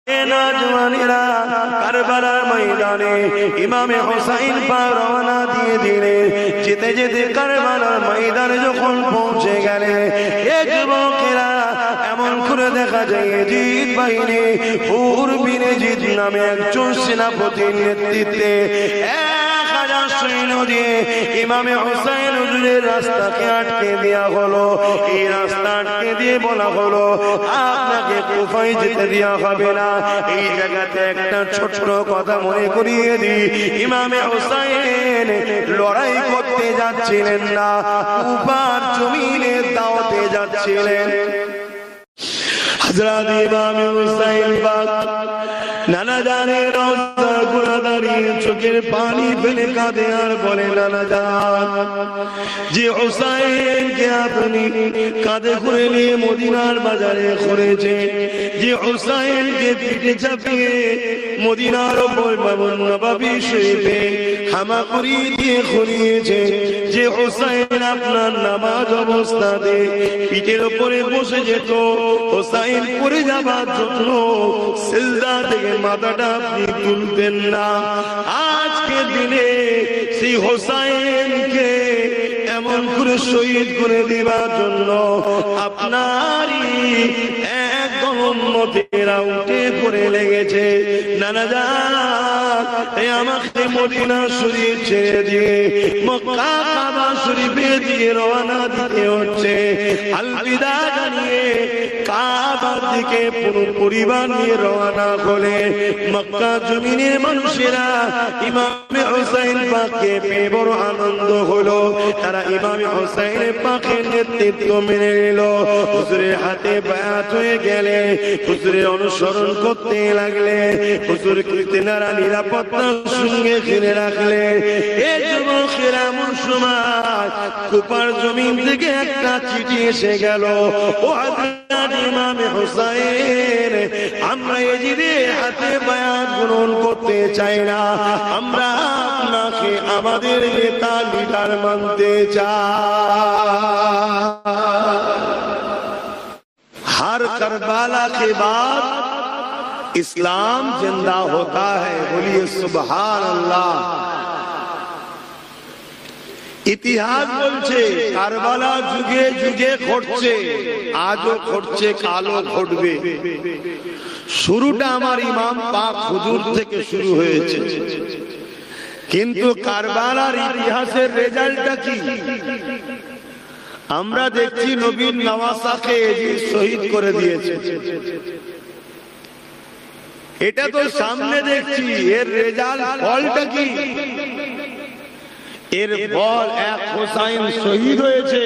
নওজওয়ানেরা কারবালার ময়দানে ইমামে হুসাইন পাক রওনা দিয়ে দিলেন। যেতে যেতে কারবালার ময়দানে যখন পৌঁছে গেলেন, এ যুবকেরা এমন করে দেখা যায় ইয়াজিদ বাহিনী হুর বিন ইয়াজিদ নামে একজন সেনাপতির নেতৃত্বে 1000 সৈন্য দিয়ে ইমামে হুসাইন হুজুরের রাস্তাকে আটকে দেওয়া হলো। এই রাস্তা আটকে দিয়ে বলা হলো, আপনাকে কুফায় যেতে দেওয়া হবে না। এই জায়গাতে একটা ছোট্ট কথা মনে করিয়ে দিই, ইমামে হুসাইন লড়াই করতে যাচ্ছিলেন না, কুফার জমিনে দাওয়াতে যাচ্ছিলেন। হযরত ইমাম হুসাইন পাক নানা জানের রওজার গোড়া দাঁড়িয়ে চোখের পানি ফেলে কাঁদে আর বলে, নানা জান, যে হুসাইনকে আপনি কাঁধে করে নিয়ে মদিনার বাজারে করেছেন, যে হুসাইনকে পিঠে চাপিয়ে মদিনার ওপর ভবন নববী শরীফে হামাগুড়ি দিয়ে খুলিয়েছে, যে হুসাইন আপনার নামাজ অবস্থাতে পিঠের উপরে বসে যেত, হুসাইন পড়ে যাবার জন্য সিজদা থেকে মাথাটা আপনি তুলতেন না, আজকে দিনে সেই হুসাইনকে এমন করে শহীদ করে দেবার জন্য আপনারই একদম উম্মতেরা উঠে পড়ে লেগেছে। নানা জান, আমাকে মদিনা শরীফ ছেড়ে দিয়ে মক্কা কাবা শরীফে দিয়ে রওনা দিতে হচ্ছে। আলবিদা জানিয়ে কাবার দিকে পুরো পরিবার নিয়ে রওনা হলে মক্কা জমিনের মানুষেরা ইমামে হুসাইন পাককে পেয়ে বড় আনন্দ হলো। তারা ইমামে হুসাইন পাকের নেতৃত্ব মেনে নিল। হুজুরের হাতে বায়াত হয়ে গেলে হুজুরের অনুসরণ করতে লাগলে, হুজুর তেনারা নিরাপত্তার সঙ্গে ঘিরে রাখলে। এই যুবকেরা এমন সময় কুফার জমিন থেকে একটা চিঠি এসে গেল, ও হযরত ইমামে হুসাইন, আমরা ইয়াজিদের হাতে বায়াত গ্রহণ করতে চাই না, আমরা আপনাকে আমাদের নেতা লিডার মানতে চাই। हर करबला के बाद इस्लाम जिंदा होता है, बोलिए सुभान अल्लाह। ইতিহাস বলছে কারবালা যুগে যুগে ঘটছে, আজও ঘটছে, কালও ঘটবে। শুরুটা আমার ইমাম পাক হুজুর থেকে শুরু হয়েছে, কিন্তু কারবালার ইতিহাসের রেজাল্টটা কি? আমরা দেখছি নবীর নওয়াসাকে ইয়াজিদ শহীদ করে দিয়েছে, এটা তো সামনে দেখছি। এর রেজাল্ট ফলটা কি? এর ফল এক হুসাইন শহীদ হয়েছে,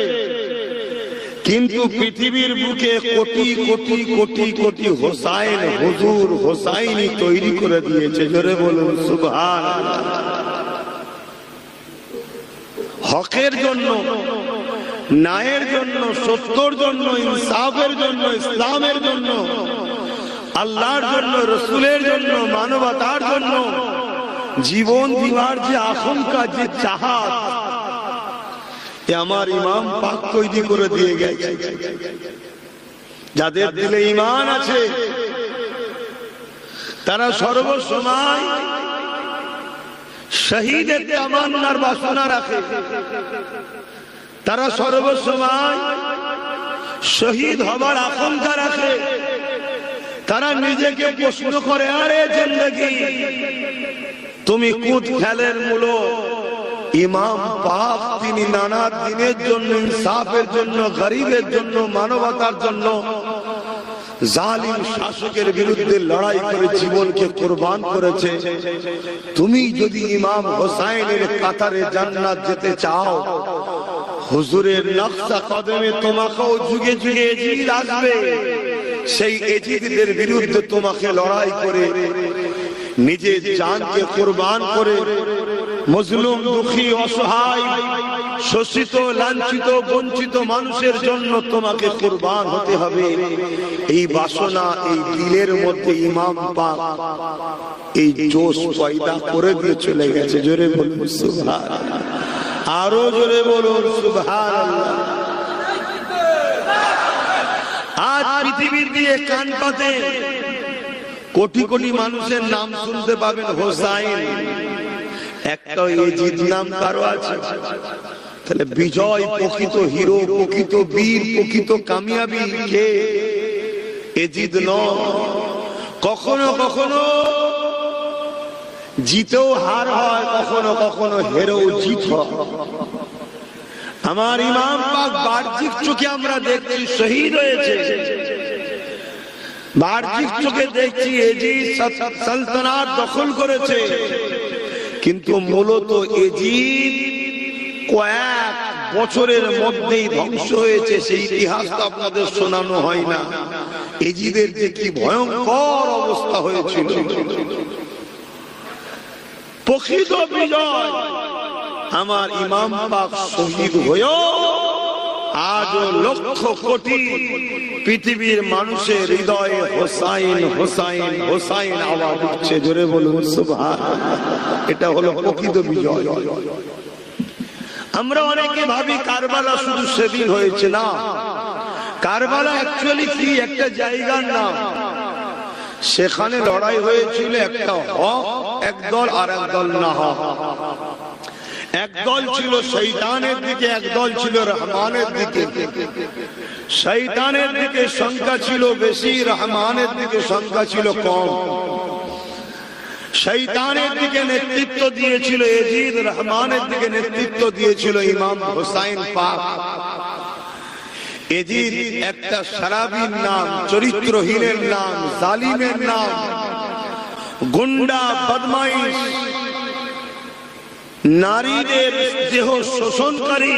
কিন্তু পৃথিবীর বুকে কোটি কোটি কোটি কোটি হুসাইন হুজুর হুসাইনি তৈরি করে দিয়েছে। জোরে বলুন সুবহানাল্লাহ। হকের জন্য, ন্যায়ের জন্য, সত্যর জন্য, ইনসাফের জন্য, ইসলামের জন্য, আল্লাহর জন্য, রসুলের জন্য, মানবতার জন্য জীবন দিবার যে আকাঙ্ক্ষা, যে চাহাত, আমার ইমাম পাক তৈরি করে দিয়ে গেছে। যাদের দিলে ঈমান আছে তারা সর্বসময় শহীদের তামান্নার বাসনা রাখে, তারা সর্বসময় শহীদ হবার আকাঙ্ক্ষা রাখে। তারা নিজেকে প্রশ্ন করে, আরে জিন্দেগি তুমি কুদ খেলের মূলো। ইমাম পাক তিনি নানা দিনের জন্য, ইনসাফের জন্য, গরিবের জন্য, মানবতার জন্য, জালিম শাসকের বিরুদ্ধে লড়াই করে জীবনকে কুরবান করেছে। তুমি যদি ইমাম হুসাইনের কাতারে জান্নাত যেতে চাও, হুজুরের নকশা কদমে তোমাকেও যুগে যুগে ইয়াজিদ আসবে। সেই ইয়াজিদের বিরুদ্ধে তোমাকে লড়াই করে নিজের জানকে কুরবান করে মজলুম, দুঃখী, অসহায়, শোষিত, লাঞ্ছিত, বঞ্চিত মানুষের জন্য তোমাকে কুরবান হতে হবে। এই বাসনা এই দিলের মধ্যে ইমাম পাক এই জোশ পয়দা করে দিয়ে চলে গেছে। জোরে বলুন সুবহানাল্লাহ, আরো জোরে বলুন সুবহানাল্লাহ। আজ পৃথিবীর দিয়ে কান পাতে কোটি কোটি মানুষের নাম শুনতে পাবেন হোসাইন, একটা এজিদ নাম কারো আছে? তাহলে বিজয়, প্রকৃত হিরো, প্রকৃত বীর, প্রকৃত কামিয়াবি কে? এজিদ নয়। কখনো কখনো জিতেও হার হয়, কখনো কখনো হেরেও জিত হয়। আমার ইমাম পাক বাহ্যিক চোখে আমরা দেখছি শহীদ হয়েছে, বাহ্যিক চোখে দেখছি এজিদ সালতানাত দখল করেছে, কিন্তু মূলত এজিদ কয়েক বছরের মধ্যেই ধ্বংস হয়েছে। সেই ইতিহাস তো আপনাদের শোনানো হয় না। এজিদের যে কি ভয়ঙ্কর অবস্থা হয়েছিল। প্রকৃত বিজয় আমার ইমাম পাক শহীদ হয়েও আজ লক্ষ কোটি পৃথিবীর মানুষের হৃদয়ে হোসাইন হোসাইন হোসাইন আওয়াজ উঠছে। জোরে বলুন সুবহানাল্লাহ। এটা হলো প্রকৃত বিজয়। আমরা অনেকে ভাবি কারবালা শুধু সেদিন হয়েছে, না। কারবালা অ্যাকচুয়ালি কি একটা জায়গার নাম। সেখানে লড়াই হয়েছিল একটা হক একদল আর একদল না হক। একদল ছিল শয়তানের দিকে, একদল ছিল রহমানের দিকে। শয়তানের দিকে সংখ্যা ছিল বেশি, রহমানের দিকে সংখ্যা ছিল কম। শয়তানের দিকে নেতৃত্ব দিয়েছিল এজিদ, রহমানের দিকে নেতৃত্ব দিয়েছিল ইমাম হোসাইন পাক। এজিদ একটা শরাবীর নাম, চরিত্রহীনের নাম, জালিমের নাম, গুন্ডা, বদমাইশ, নারীদের দেহ শোষণকারী,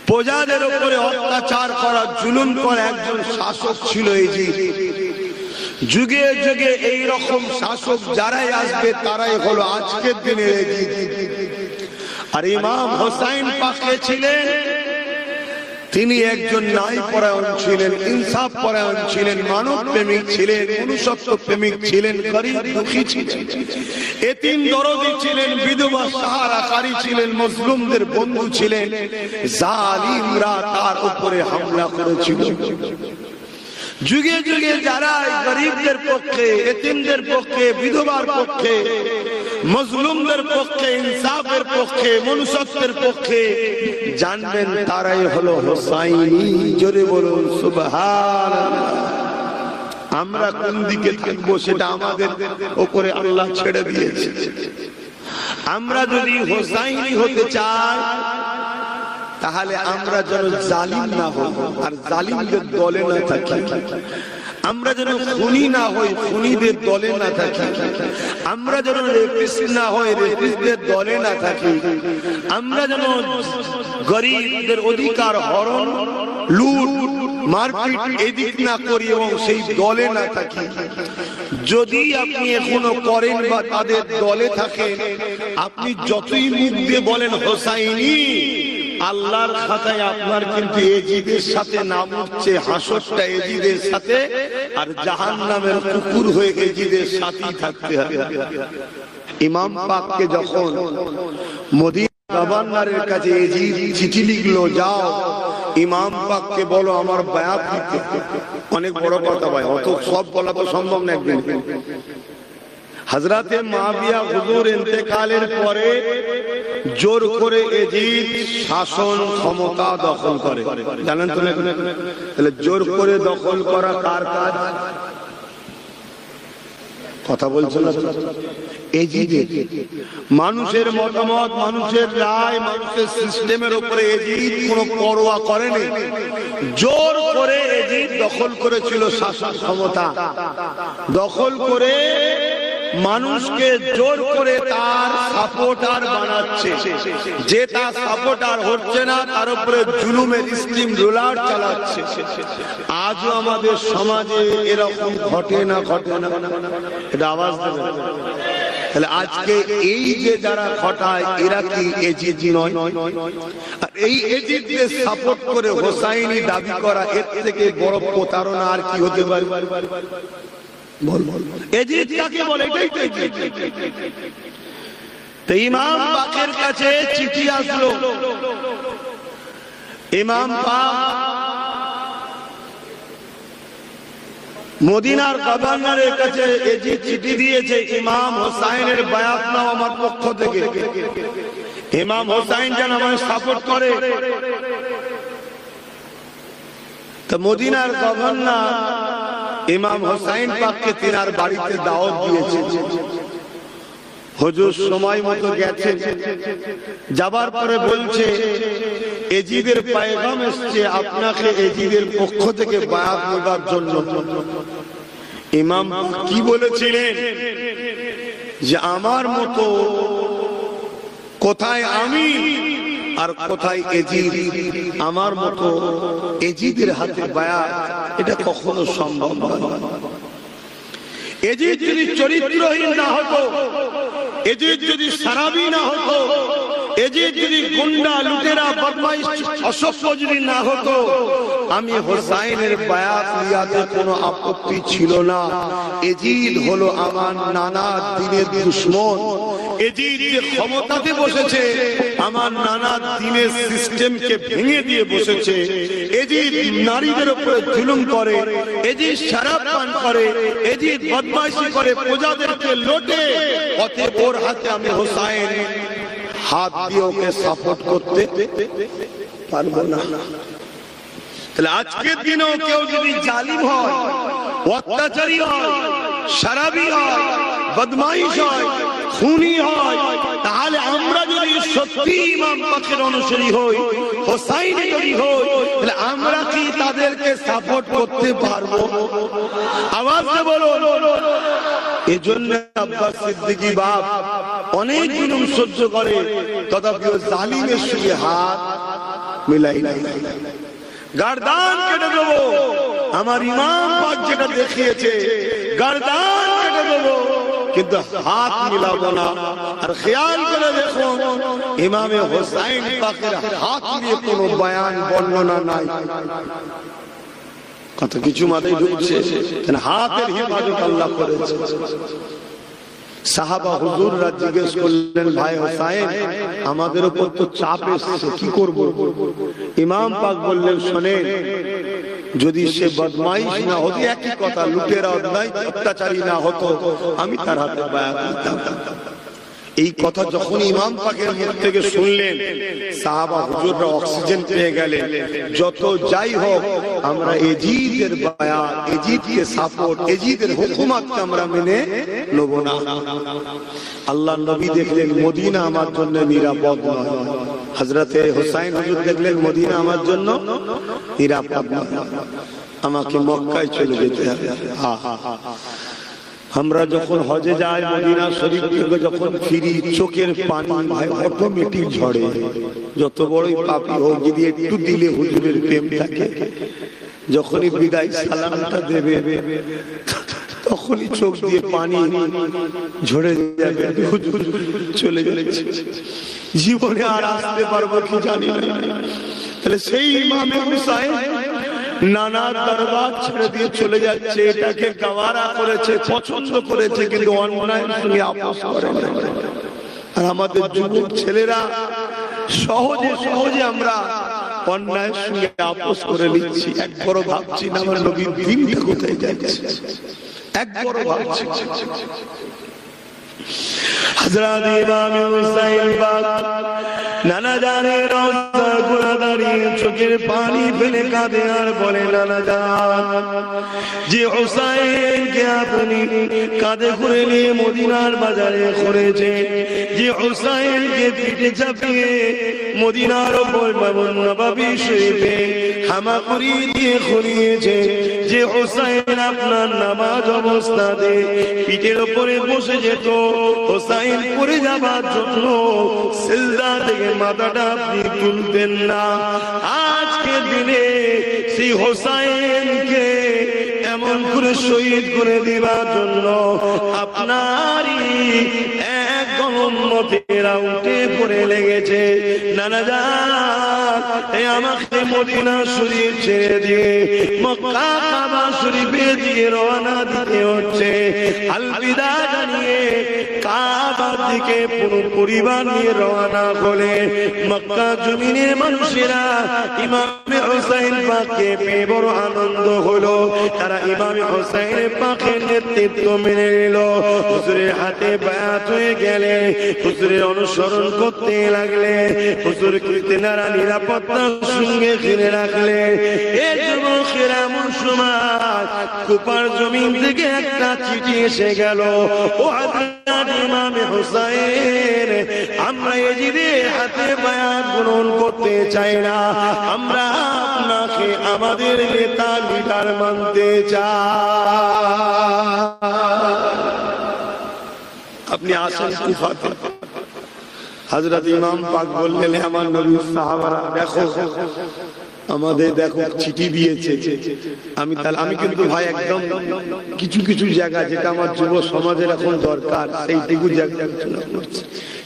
প্রজাদের উপরে অত্যাচার করা, জুলুম করা একজন শাসক ছিল এজিদ। যুগে যুগে এই রকম শাসক যারাই আসবে তারাই হলো আজকের দিনের এজিদ। আর ইমাম হোসাইন পাকে ছিলেন, তিনি একজন ন্যায় পরায়ণ ছিলেন, ইনসাফ পরায়ণ ছিলেন, মানব প্রেমিক ছিলেন, মনুষ্যত্ব প্রেমিক ছিলেন, গরীব দুঃখী ছিলেন, এতিম দরদি ছিলেন, বিধবা সাহারাকারী ছিলেন, মজলুমদের বন্ধু ছিলেন। জালিমরা তার উপরে হামলা করেছিল। যুগে যুগে যারা গরিবদের পক্ষে, এতিমদের পক্ষে, বিধবার পক্ষে, মজলুমদের পক্ষে, ইনসাফের পক্ষে, মনুষ্যত্বের পক্ষে জানবেন তারাই হলো হোসাইনি। জোরে বলুন সুবহানাল্লাহ। আমরা কোন দিকে থাকবো সেটা আমাদের উপরে আল্লাহ ছেড়ে দিয়েছে। আমরা যদি হোসাইনি হতে চাই তাহলে আমরা যেন জালিম না হই আর জালিমদের দলে না থাকি। আমরা যেন খুনি না হই, খুনিদের দলে না থাকি। আমরা যেন রেপিস্ট না হই, রেপিস্টদের দলে না থাকি। আমরা যেন গরিবদের অধিকার হরণ, লুট, মারপিট এদিক না করি এবং সেই দলে না থাকি। যদি আপনি এখনো করেন বা তাদের দলে থাকেন, আপনি যতই মুখ দিয়ে বলেন হোসাইনি, আল্লাহর খাতায় আপনার কিন্তু এজিদের সাথে নাম উঠছে, হাসরটা এজিদের সাথে, আর জাহান্নামের কুকুর হয়ে এজিদের সাথেই থাকতে হবে। ইমাম পাককে যখন মদিনা গভর্নরের কাছে এজিদ চিঠি লিখলো, যাও ইমাম পাককে বলো আমার বায়াত দিতে। অনেক বড় কথা ভাই, অত সব বলা তো সম্ভব না একদিন। হযরতে মুআবিয়া হুজুর ইন্তেকালের পরে জোর করে এজিদ শাসন ক্ষমতা দখল করে। জানেন তো? তাহলে জোর করে দখল করা কার কাজ? কথা বলছেন না? এজিদের। মানুষের মতামত, মানুষের রায়, মানুষের সিস্টেমের উপরে এজিদ কোনো পরোয়া করেনি। জোর করে এজিদ দখল করেছিল শাসন ক্ষমতা। দখল করে মানুষকে জোর করে তার সাপোর্টার বানাচ্ছে। যে তার সাপোর্টার হচ্ছে না তার উপরে জুলুমের স্টিম রোলার চালাচ্ছে। আজও আমাদের সমাজে এরকম ঘটে না? ঘটে না? এটা আওয়াজ দেবে। তাহলে আজকে এই যে যারা ঘটায় এরা কি এজিদ নয়? আর এই এজিদকে সাপোর্ট করে হোসাইনি দাবি করা, এর থেকে বড় প্রতারণা আর কি হতে পারে? এজিদ কাকে বলে? এটাই তো এজিদ। তো ইমাম পাকের কাছে চিঠি আসলো। ইমাম পাক মদিনার গভর্নরের কাছে এজিদ চিঠি দিয়েছে, ইমাম হোসাইনের বায়াত নাও আমার পক্ষ থেকে, ইমাম হোসাইন যেন আমায় সাপোর্ট করে। তো মদিনার গভর্নর ইমাম হোসাইন পাককে তিনার বাড়িতে দাওয়াত দিয়েছে। হুজুর সময় মতো গেছে, যাবার পরে বলছে এজিদের পয়গাম এসেছে, আপনাকে এজিদের পক্ষ থেকে বায়াত নেবার জন্য। ইমাম কি বলেছিলেন যে আমার মতো কোথায় আমি আর কোথায় এজিদ, আমার মতো এজিদের হাতে বায়াত এটা কখনো সম্ভব নয়। এজিদ যদি চরিত্রহীন না হতো, এজিদ যদি সারাবি না হতো, এজিদ যদি গুন্ডা লুটেরা বদমাইশ অসভ্য যদি না হতো, আমি হোসাইনের বায়াত লিয়াতে কোনো আপত্তি ছিল না। এজিদ হলো আমার নানা দ্বীনের দুশমন। এজিদ যে ক্ষমতাতে বসেছে, আমার নানা দ্বীনের সিস্টেমকে ভেঙে দিয়ে বসেছে। এজিদ নারীদের উপরে জুলুম করে, এজিদ শরাব পান করে, এজিদ বদমাইশি করে, প্রজাদেরকে লোটে। অতএব ওর হাতে আমি হোসাইন হাত দিয়ে ওকে সাপোর্ট করতে পারবো না। তাহলে আজকের দিনেও কেউ যদি জালিম হয়, অত্যাচারী হয়, শরাবি হয়, বদমাইশ হয়, খুনি হয়, তাহলে আমরা যদি সত্যি ইমাম পাকের অনুসারী হই, হোসাইনি যদি হই, তাহলে আমরা কি তাদেরকে সাপোর্ট করতে পারবো? আওয়াজ দিয়ে বলো। এজন্য আব্বাস সিদ্দিকী বাপ অনেক জুলুম সহ্য করে, তথাপি জালিমের সঙ্গে হাত মিলাই নাই। গর্দান কেটে দেবো, আমার ইমাম পাক যেটা দেখিয়েছে, গর্দান কেটে দেবো, কিন্তু হাত মিলাবো না। আর খেয়াল করে দেখো, ইমামে হোসাইন পাকের হাত নিয়ে কোনো বয়ান বর্ণনা নাই। কত কিছু মাথায় ঢুকছে, হাতের হিফাজত আল্লাহ করেছে। সাহাবা হুজুররা জিজ্ঞেস করলেন, ভাই হোসাইন আমাদের উপর তো চাপ এসেছে, কি করব? ইমাম পাক বললেন, শোনেন, যদি সে বদমাইশ না হতো, একই কথা, লুটেরা অন্যায় অত্যাচারী না হতো, আমি তার হাতে বায়াত দিতাম। এই কথা যখন ইমাম পাকের মুখ থেকে শুনলেন, সাহাবা হুজুররা অক্সিজেন পেয়ে গেলেন। যত যাই হোক, আমরা এজিদের বায়াত, এজিদকে সাপোর্ট, এজিদের হুকুমতকে আমরা মেনে নেব না। আল্লাহ নবী দেখলেন মদিনা আমার জন্য নিরাপদ নয়, হযরতে হোসাইন হুজুর দেখলেন মদিনা আমার জন্য নিরাপদ নয়, আমাকে মক্কায় চলে যেতে হবে। আমরা যখন হজে যাই, মদিনা শরীফ থেকে যখন ফিরি, চোখের পানি ভাই অটোমেটিক ঝরে। যত বড়ই পাপী হোক, যদি একটু দিলে হুজুরের প্রেম থাকে, যখনই বিদায় সালামটা দেবে, তখনই চোখ দিয়ে পানি ঝরে যাবে। হুজুর চলে গেছে, জীবনে আর আসতে পারবো কি জানি না। তাহলে সেই ইমামে হুসাইন নানা দরবার ছেড়ে দিয়ে চলে যাচ্ছে, এটাকে গাওয়ারা করেছে, পছন্দ করেছে, কিন্তু অন্যায়ের সঙ্গে আপোষ করে না। আর আমাদের যুবক ছেলেরা সহজে সহজে আমরা অন্যায়ের সঙ্গে আপোষ করে নিচ্ছি। একবারও ভাবছি না আমার নবীর দিনটা কোথায় যাচ্ছে, একবারও ভাবছি। হযরত ইমাম হুসাইন পাক নানা জানের রওজা গুলা দাঁড়িয়ে চোখের পানি ফেলে কাঁদে আর বলে, নানা জান, যে হুসাইনকে আপনি কাঁধে করে নিয়ে মদিনার বাজারে করেছে, যে হুসাইনকে পিঠে চাপিয়ে মদিনার ওপর নববী শরীফে হামাগুড়ি দিয়ে খুলিয়েছে, যে হুসাইন আপনার নামাজ অবস্থাতে পিঠের উপরে বসে যেত, হুসাইন পড়ে যাবার জন্য সিজদা থেকে মাথাটা আপনি তুলতেন না, আজকে দিনে সেই হুসাইনকে এমন করে শহীদ করে দিবার জন্য আপনারই এক উম্মতেরা উঠে পড়ে লেগেছে। নানা জান, আমাকে মদিনা শরীফ ছেড়ে দিয়ে মক্কা কাবা শরীফে দিয়ে রওনা দিতে হচ্ছে। আলবিদা জানিয়ে কাবার দিকে পুরো পরিবার নিয়ে রওনা হলে মক্কা জমিনের মানুষেরা ইমামে হুসাইন পাককে পেয়ে বড় আনন্দ হলো। তারা ইমামে হুসাইন পাকের নেতৃত্ব মেনে নিল। হুজুরের হাতে বায়াত হয়ে গেলে হুজুরের অনুসরণ করতে লাগলে। হুজুরকে তেনারা নিরাপত্তার সঙ্গে ঘিরে রাখলে। এই যুবকেরা এমন সময় কুপার জমিন থেকে একটা চিঠি এসে গেল। ও হযরত ইমামে হুসাইন, আমরা এজিদের হাতে বায়াত গ্রহণ করতে চাই না, আমরা আপনাকে আমাদের নেতা লিডার মানতে চাই। আপনি আসেন কুফাতে। হযরত ইমাম পাক বললেন, আমার নবীর সাহাবারা দেখো আমাদের দেখো চিঠি দিয়েছে। আমি কিন্তু ভাই একদম কিছু কিছু জায়গা যেটা আমার যুব সমাজের এখন দরকার সেইটুকু জায়গা আলোচনা করছি।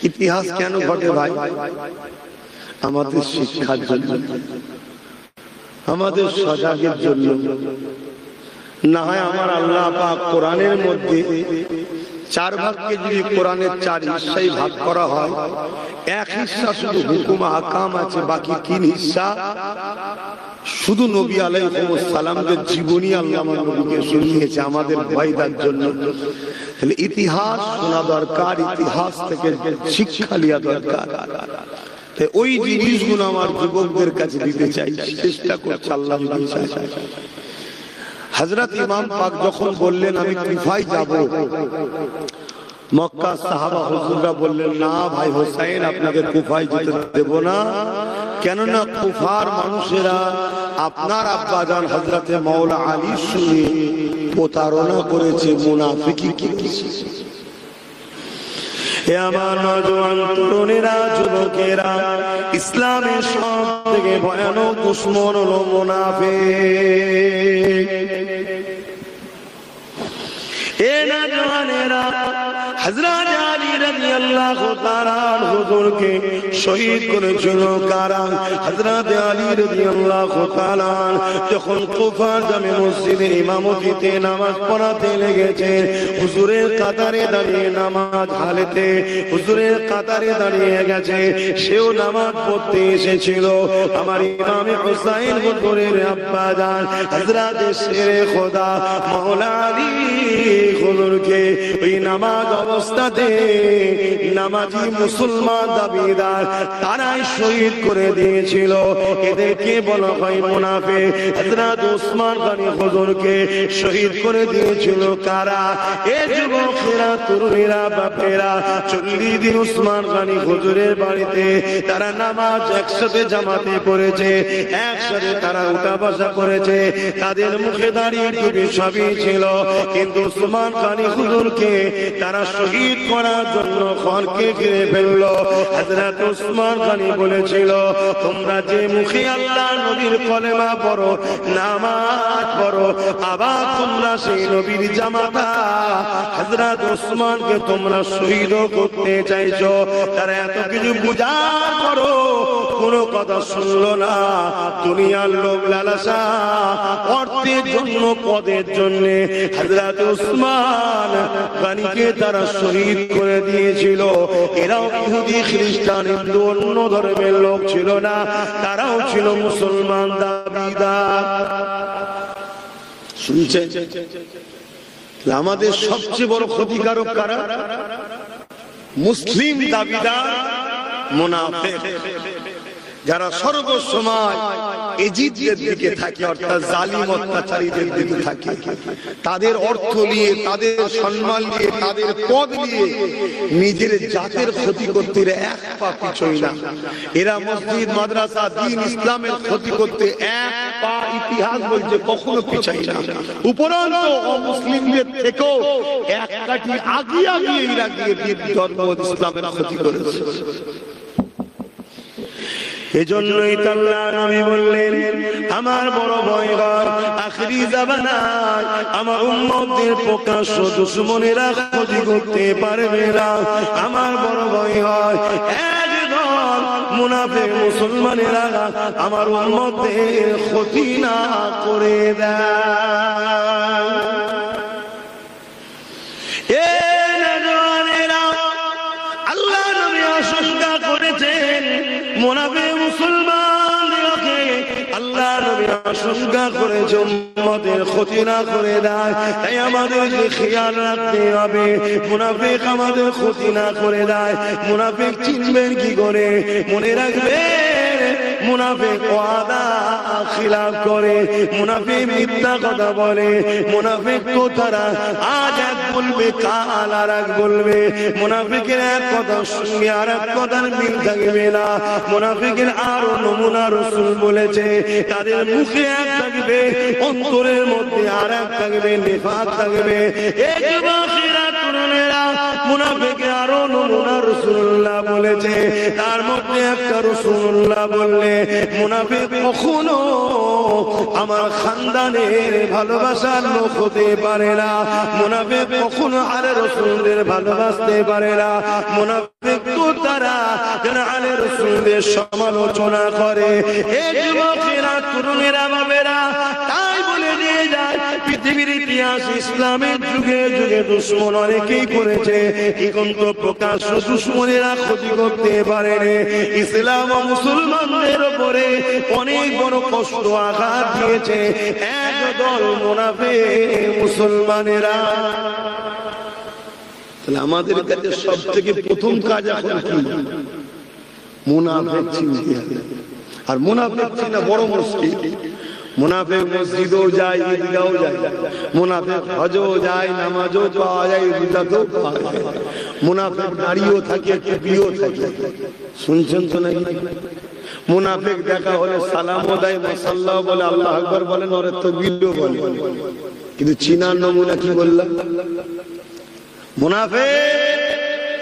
ইতিহাস কেন ঘটে ভাই? আমাদের শিক্ষার জন্য, আমাদের সজাগের জন্য। না হয় আমার আল্লাহ পাক কোরআনের মধ্যে 4 ভাগকে যদি কোরআনের 4 হিস্সায় ভাগ করা হয়, 1 হিস্সা শুধু হুকুম আহকাম আছে, বাকি 3 হিস্সা শুধু নবী আলাইহিস সালামদের জীবনী আল্লাহ নবীকে শুনিয়েছে আমাদের ভয়দার জন্য। তাহলে ইতিহাস শোনা দরকার, ইতিহাস থেকে শিক্ষা নেওয়া দরকার। ওই জিনিসগুলো আমার যুবকদের কাছে দিতে চাই, চেষ্টা করছি আল্লাহ যদি চায়। হযরত ইমাম পাক যখন বললেন আমি কুফায় যাব, মক্কা সাহাবা হুজুররা বললেন, না ভাই হোসেন আপনাকে কুফায় যেতে দেব না, কেননা কুফার মানুষেরা আপনার আব্বাজান হযরতে মাওলা আলীর সঙ্গে প্রতারণা করেছে, মুনাফিকি করেছে। হে আমার নওজোয়ান তরুণেরা, যুবকেরা, ইসলামের সবথেকে ভয়ানক দুশমন হলো মুনাফিক। এ নওজোয়ানেরা, হযরত আলী রাদিয়াল্লাহু তাআলা হুজুরকে শহীদ করেছিল কারা? হযরত আলী রাদিয়াল্লাহু তাআলা যখন কুফা জামে মসজিদে ইমামতিতে নামাজ পড়াতে লেগেছে, হুজুরের কাতারে দাঁড়িয়ে নামাজ হালেতে হুজুরের কাতারে দাঁড়িয়ে গেছে, সেও নামাজ পড়তে এসেছিল। আমার ইমামে হুসাইন হুজুরের আব্বাজান হযরত শেরে খোদা মাওলা আলী হুজুরকে ওই নামাজ অবস্থাতে নামাজি মুসলমান দাবিদার তারাই শহীদ করে দিয়েছিল। এদেরকে বলা হয় মুনাফিক। হযরত ওসমান গনি হুজুরকে শহীদ করে দিয়েছিল কারা? এ যুবকেরা, তরুণীরা, বাপেরা, 40 দিন ওসমান গনি হুজুরের বাড়িতে তারা নামাজ একসাথে জামাতে পড়েছে, একসাথে তারা উঠা বসা করেছে, তাদের মুখে দাঁড়িয়ে টুপি সবই ছিল, কিন্তু ওসমান গনি হুজুরকে তারা শহীদ করার জন্য খড়কে ঘিরে ফেললো। হযরত ওসমান গনি বলেছিল, তোমরা যে মুখে আল্লাহ নবীর কলেমা পড়ো, নামাজ পড়ো, আবার তোমরা সেই নবীর জামাতা হযরত ওসমানকে তোমরা শহীদ করতে চাইছো। তারা এত কিছু বুঝার পরও কোনো কথা শুনলো না। দুনিয়ার লোভ লালসা, অর্থের জন্য, পদের জন্য হযরত ওসমান গনিকে তারা শহীদ করে দিয়েছিল। এরাও ইহুদি, খ্রিস্টান, হিন্দু, অন্য ধর্মের লোক ছিল না, তারাও ছিল মুসলমান দাবিদার। শুনছেন? আমাদের সবচেয়ে বড় ক্ষতিকারক কারা? মুসলিম দাবিদার, মুনাফিক, যারা সর্বসময় এজিদের দিকে থাকে, অর্থাৎ জালিম অত্যাচারীদের দিকে থাকে। তাদের অর্থ নিয়ে, তাদের সম্মান নিয়ে, তাদের পদ নিয়ে নিজের জাতের ক্ষতি করতে এক পা পিছোয় না। এরা মসজিদ, মাদ্রাসা, দ্বীন, ইসলামের ক্ষতি করতে এক পা, ইতিহাস বলছে, কখনো পিছায় না। উপরন্তু অমুসলিমদের থেকেও এক কাঠি আগিয়ে আগিয়ে এরা গিয়ে ধর্ম ইসলামের ক্ষতি করেছে। এজন্যই তো আল্লাহ নবী বললেন, আমার বড় ভয় হয় আখিরি জামানায় আমার উম্মতদের প্রকাশ্য দুশমনেরা ক্ষতি করতে পারবে না। আমার বড় ভয় হয় একদল মুনাফিক মুসলমানেরা আমার উম্মতদের ক্ষতি না করে দেয়। এ নওজওয়ানেরা, আল্লাহ নবী আশঙ্কা করেছেন মুনাফিক মুসলমানদেরকে আল্লাহ নবী আশঙ্কা করেছেন উম্মতের ক্ষতি না করে দেয়। তাই আমাদেরকে খেয়াল রাখতে হবে মুনাফিক আমাদের ক্ষতি না করে দেয়। মুনাফিক চিনবেন কি করে? মনে রাখবেন মুনাফিক ওয়াদা খিলাফ করে, মুনাফিক মিথ্যা কথা বলে, মুনাফিক তো তারা আজ এক বলবে কাল আর এক বলবে, মুনাফিকের এক কথার সঙ্গে আর এক কথার মিল থাকবে না। মুনাফিকের আরো নমুনা রাসূল বলেছে, তাদের মুখে এক থাকবে অন্তরের মধ্যে আর এক থাকবে, নিফাক থাকবে। মুনাফিকের আরো নমুনা রাসূলুল্লাহ বলেছে, তার মধ্যে একটা রাসূলুল্লাহ বললে মুনাফিক কখনো আমার খানদানের ভালোবাসার লোক হতে পারে না, মুনাফিক কখনো আলে রাসূলদের ভালোবাসতে পারে না। মুনাফিক তো তারা যারা আলে রাসূলদের সমালোচনা করে। এই যুবকেরা, তরুণেরা, বাবেরা, তাই বলে দিয়ে যায় পৃথিবীর ইতিহাস ইসলামের যুগে যুগে দুশমন অনেকেই করেছে, কিন্তু প্রকাশ্য দুশমনেরা ক্ষতি করতে পারেনি। ইসলাম ও মুসলমানদের উপরে অনেক বড় কষ্ট আঘাত দিয়েছে একদল মুনাফিক মুসলমানেরা। তাহলে আমাদের কাছে সব থেকে প্রথম কাজ এখন কি? মুনাফিক চিনতে হবে। আর মুনাফিক চিনা বড় মুশকিল। মুনাফিক মসজিদেও যায়, ঈদগাহও যায়, মুনাফিক হজও যায়, নামাজও পাওয়া যায়, রোজাতেও পাওয়া যায়, মুনাফিক দাঁড়িয়েও থাকে, টুপিও থাকে। শুনছেন তো নাকি? মুনাফিক দেখা হলে সালামও দেয়, মাশাআল্লাহ বলে, আল্লাহু আকবার বলেন, ওরে তাকবীরও বলে। কিন্তু চিনার নমুনা কি বললাম? মুনাফিক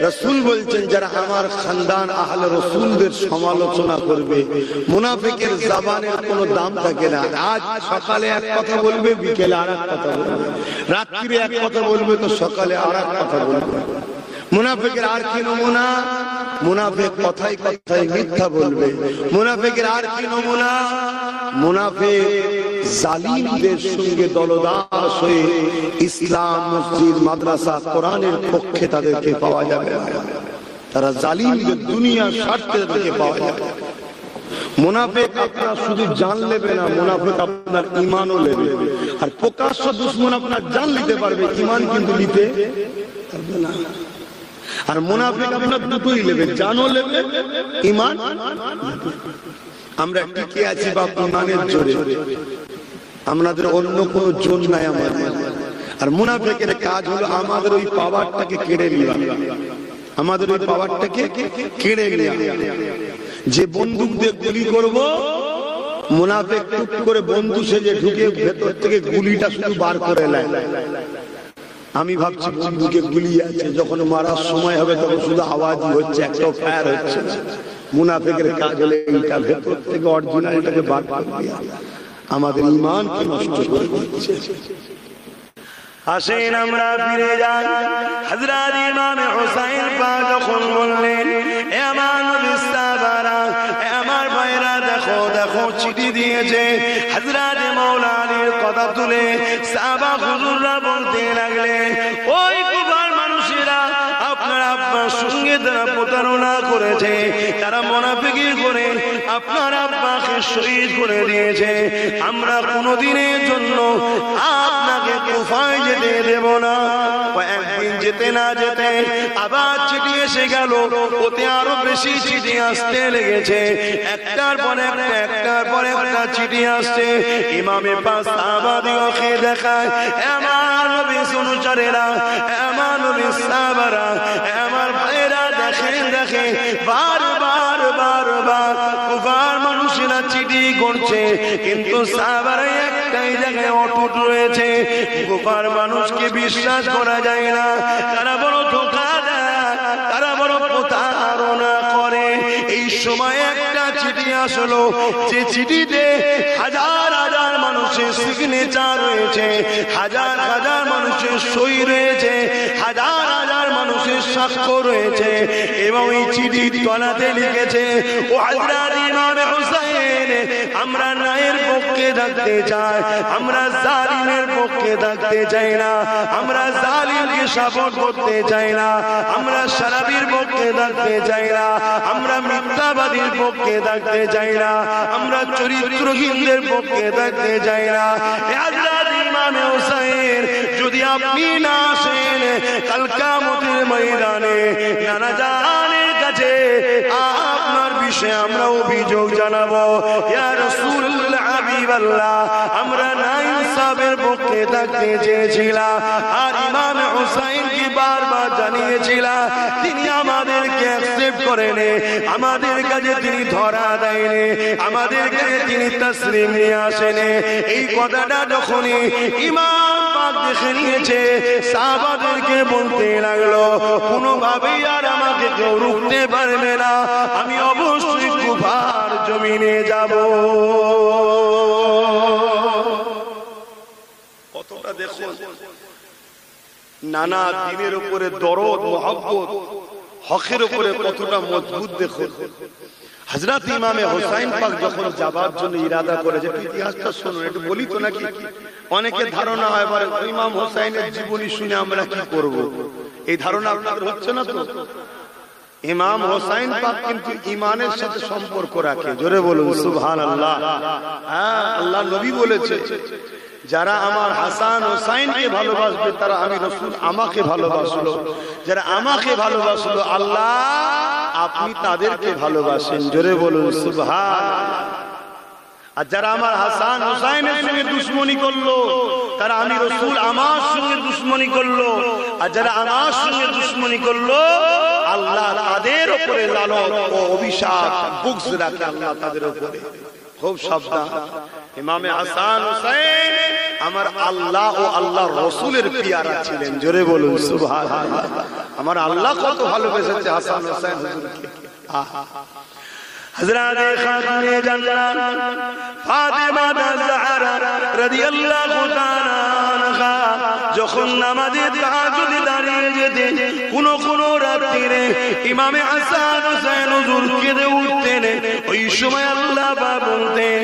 রাসূল বলছেন, যারা আমার খানদান আহলে রাসূলদের সমালোচনা করবে, মুনাফিকের জবানের কোনো দাম থাকে না। আজ সকালে এক কথা বলবে, বিকেলে আরেক কথা বলবে, রাত্রিরে এক কথা বলবে তো সকালে আরেক কথা বলবে। মুনাফিকের আর কি নমুনা? মুনাফিক কথায় কথায় মিথ্যা বলবে। মুনাফিকের আর কি নমুনা? মুনাফিক জালিমদের সঙ্গে দলদাস হয়ে ইসলাম, মসজিদ, মাদ্রাসা, কোরআনের পক্ষে তাদেরকে পাওয়া যাবে না। তারা জালিমদের দুনিয়ার স্বার্থে তাদেরকে পাওয়া যাবে। মুনাফিক আপনার শুধু জান নেবে না, মুনাফিক আপনার ঈমানও নেবে। আর প্রকাশ্য দুশমন আপনার জান নিতে পারবে, ঈমান কিন্তু নিতে পারবে না। আর মুনাফিক আপনার দুটোই নেবে, জানও নেবে, ঈমান। আমরা টিকে আছি বা ঈমানের জোরে, আমাদের অন্য কোনো জোর নাই আমাদের। আর মুনাফিকের কাজ হলো আমাদের ওই পাওয়ারটাকে কেড়ে নেওয়া, আমাদের ওই পাওয়ারটাকে কেড়ে নেওয়া। যে বন্দুক দিয়ে গুলি করব, মুনাফিক টুক করে বন্ধু সেজে ঢুকে ভেতর থেকে গুলিটা শুধু বার করে নেয়। আমি ভাবছি বন্দুকে গুলি আছে, যখন মারার সময় হবে তখন শুধু আওয়াজই হচ্ছে, একটা ফায়ার হচ্ছে। মুনাফিকের কাজ হলে এইটা ভেতর থেকে অরিজিনালটাকে বার করে দেওয়া, আমাদের ঈমানকে নষ্ট করে দিচ্ছে। আসেন আমরা ফিরে যাই। হযরত ইমাম হুসাইন পাক যখন বললেন, এ আমার নবীর সাহাবারা, এ আমার ভাইরা, দেখো দেখো চিঠি দিয়েছে। হযরত মাওলা আলীর কথা তুলে সাহাবা হুজুররা বলতে লাগলেন, ওই কুফার মানুষেরা আপনার আব্বার সঙ্গে তারা প্রতারণা করেছে, তারা মুনাফিকি করে আপনার আব্বাকে শহীদ করে দিয়েছে। আমরা কোনোদিনের জন্য আপনাকে কুফায় যেতে দেব না। কয়েকদিন যেতে না যেতে আবার চিঠি এসে গেল, ওতে আরো বেশি চিঠি আসতে লেগেছে। একটার পর একটা, একটার পর একটা চিঠি আসছে। ইমামে পাক সাহাবাদিগকে দেখায়, আমার নবী অনুসারীরা, আমার নবী সাহাবারা, আমার ভাইরা, দেখেন দেখেন, বারবার বারবার কুফার মানুষেরা চিঠি করছে, কিন্তু সাহাবারা একটাই জায়গায় অটুট রয়েছে। কুফার মানুষকে বিশ্বাস করা যায় না, তারা বড় ধোঁকা দেয়, তারা বড় প্রতারণা করে। এই সময় একটা চিঠি আসলো, যে চিঠিতে হাজার হাজার মানুষের সিগনেচার রয়েছে, হাজার হাজার মানুষের সই রয়েছে, হাজার হাজার মানুষের সাক্ষ্য রয়েছে। এবং এই চিঠির তলাতে লিখেছে, ও হযরত ইমাম হুসাইন, আমরা ন্যায়ের পক্ষে থাকতে চাই, আমরা জালিমের পক্ষে থাকতে চাই না, আমরা জালিমকে সাপোর্ট করতে চাই না, আমরা সারাবির পক্ষে থাকতে চাই না, আমরা মিথ্যাবাদীর পক্ষে থাকতে চাই না, আমরা চরিত্রহীনদের পক্ষে থাকতে চাই না। হযরত ইমাম হুসাইন যদি আপনি না আসেন কাল কিয়ামতের ময়দানে নানা জানের কাছে আপনার বিষয়ে আমরা অভিযোগ জানাবো। ইয়া রাসূলুল্লাহ হাবিবাল্লাহ, আমরা না ইনসাফের পক্ষে থাকতে চেয়েছিলাম আর ইমাম হুসাইন কি বারবার জানিয়েছিলাম, তিনি আমাদেরকে অ্যাকসেপ্ট করেন, আমাদের কাছে তিনি ধরা দেয়নি, আমাদের কাছে তিনি তাসলিম নিয়ে আসেন। এই কথাটা যখনই ইমাম পাক দেখে নিয়েছে সাহাবাদেরকে বলতে লাগলো, কোনোভাবেই আর আমাকে কেউ রুখতে পারবে না, আমি অবশ্যই কুফার জমিনে যাব। কতটা দেখুন নানা দিনের উপরে দরদ মহব্বত, হকের উপরে কতটা মজবুত। দেখুন হযরত ইমামে হুসাইন পাক যখন যাবার জন্য ইরাদা করেছে, ইতিহাসটা শুনুন একটু বলি তো নাকি। অনেকে ধারণা হয় বলে ইমাম হুসাইনের জীবনী শুনে আমরা কি করব, এই ধারণা আপনাদের হচ্ছে না তো? ইমাম হুসাইন পাক কিন্তু ঈমানের সাথে সম্পর্ক রাখে, জোরে বলুন সুবহানাল্লাহ। হ্যাঁ, আল্লাহ নবী বলেছে যারা আমার হাসান হুসাইনকে ভালোবাসবে তারা আমি রাসূল আমাকে ভালোবাসলো, যারা আমাকে ভালোবাসলো আল্লাহ আপনি তাদেরকে ভালোবাসেন, জোরে বলুন সুবহানাল্লাহ। আর যারা আমার হাসান হুসাইনের সঙ্গে দুশমনি করলো তারা আমি রাসূল আমার সঙ্গে দুশমনি করলো, আর যারা আমার সঙ্গে দুশমনি করলো আল্লাহ তাদের উপরে লানত ও অভিশাপ বুগজ রাখে আল্লাহ তাদের উপরে। খুব সাবধান, ইমামে হাসান হুসাইন আমার আল্লাহ ও আল্লাহর রাসূলের পিয়ারা ছিলেন, জোরে বলুন সুবহানাল্লাহ। আমার আল্লাহ কত ভালোবেসেছে হাসান হুসাইন হুজুরকে। হযরত খাতুনে জান্নাত ফাতেমা জাহরা রাদিয়াল্লাহু তাআলা আনহা যখন নামাজে তাহাজ্জুদে দাঁড়িয়ে যেতেন, কোন কোন রাত্রিরে ইমামে হাসান হুসাইন হুজুর কেঁদে উঠতেন, ওই সময় আল্লাহ পাক বলতেন,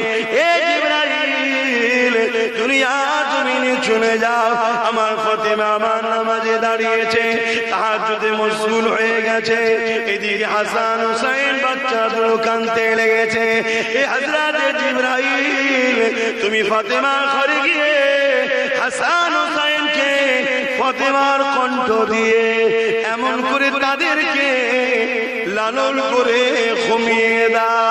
এ জিবরাইল দুনিয়া জমিনে চলে যাও, আমার ফাতেমা আমার নামাজে দাঁড়িয়েছে, তাহাজ্জুদে মশগুল হয়ে গেছে, এদিকে হাসান হুসাইন বাচ্চা দুটো কাঁদতে লেগেছে। এ হযরত জিবরাইল তুমি ফাতেমা ঘরে গিয়ে হাসান হুসাইনকে ফাতেমার কণ্ঠ দিয়ে এমন করে তাদেরকে লালন করে ঘুমিয়ে দাও।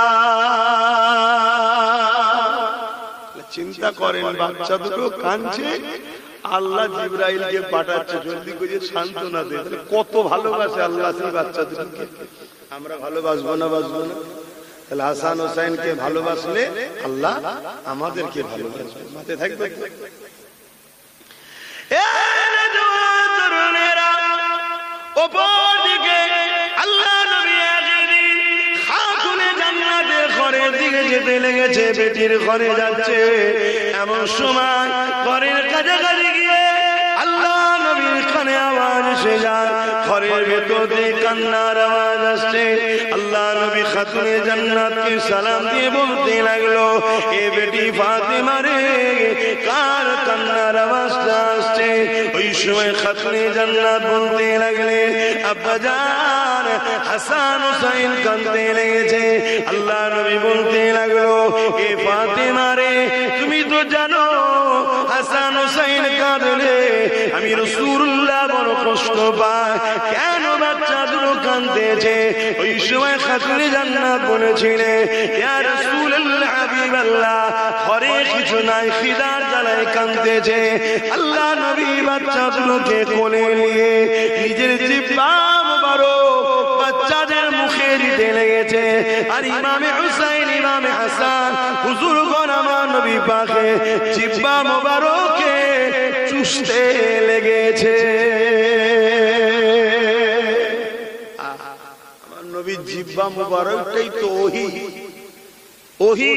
চিন্তা করেন, বাচ্চা দুটো কাঁদছে, আল্লাহ জিবরাইলকে পাঠাচ্ছে জলদি করে সান্ত্বনা দে। কত ভালোবাসে আল্লাহ সেই বাচ্চা দুটোকে। আমরা ভালোবাসবো না, বাসবো না? তাহলে হাসান হুসাইনকে ভালোবাসলে আল্লাহ আমাদেরকে ভালোবাসবে, মাথায় থাকবে। ওপর দিকে আল্লাহ নবী একদিন খাতুনে জান্নাতের ঘরের দিকে যেতে লেগেছে, বেটির ঘরে যাচ্ছে। এমন সময় ঘরের কাছাকাছি গিয়ে আল্লাহ নবীর কানে আওয়াজ এসে যায়, ঘরের ভেতর থেকে কান্নার আওয়াজ আসছে। আল্লাহ নবী খাতুনে জান্নাতকে সালাম দিয়ে বলতে লাগলো, এ বেটি ফাতেমা রে, কার কান্নার আওয়াজটা আসছে? ওই সময় খাতুনে জান্নাত বলতে লাগলে, আব্বাজান হাসান হুসাইন কাঁদতে লেগেছে। আল্লাহ নবী বলতে লাগলো, এ ফাতেমা রে, তুমি তো জানো হাসান হুসাইন কাঁদলে আমি রাসূলুল্লাহ বড় কষ্ট পাই, কেন বাচ্চা দুটো কাঁদতেছে? ওই সময় খাতুনে জান্নাত বলেছিলেন, ইয়া রাসূলুল্লাহ হাবিবাল্লাহ, ঘরে কিছু নাই, খিদার জ্বালায় কাঁদতেছে। আল্লাহ নবী বাচ্চা দুটোকে কোলে নিয়ে নিজের জিহ্বা মুবারক বাচ্চাদের মুখে দিতে লেগেছে। আর ইমামে হুসাইন ইমামে হাসান হুজুরগণ আমার নবী পাকে জিহ্বা মুবারকে চুষতে লেগেছে। আমার নবীর জিহ্বা মুবারকটাই তো ওহী, ওহী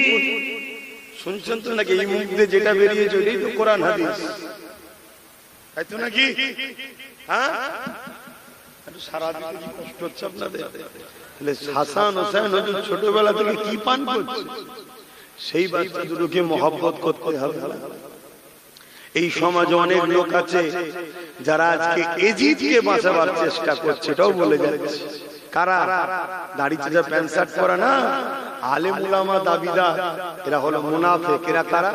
শুনছেন তো নাকি? এই মুখ দিয়ে যেটা বেরিয়েছে ওইটাই তো কোরআন হাদিস, তাই তো নাকি? হ্যাঁ, সারাদিন কষ্ট হচ্ছে আপনাদের। হাসান হুসাইন হুজুর ছোটবেলা থেকে কি পান করছে, সেই বাচ্চা দুটোকে মহব্বত করতে হবে। এই সমাজে অনেক লোক আছে যারা আজকে এজিদকে বাঁচাবার চেষ্টা করছে, এটাও বলে যাচ্ছে। কারা? দাড়ি চাচা প্যান্ট শার্ট পরা না, আলেম উলামা দাবিদার, এরা হলো মুনাফিক। এরা কারা?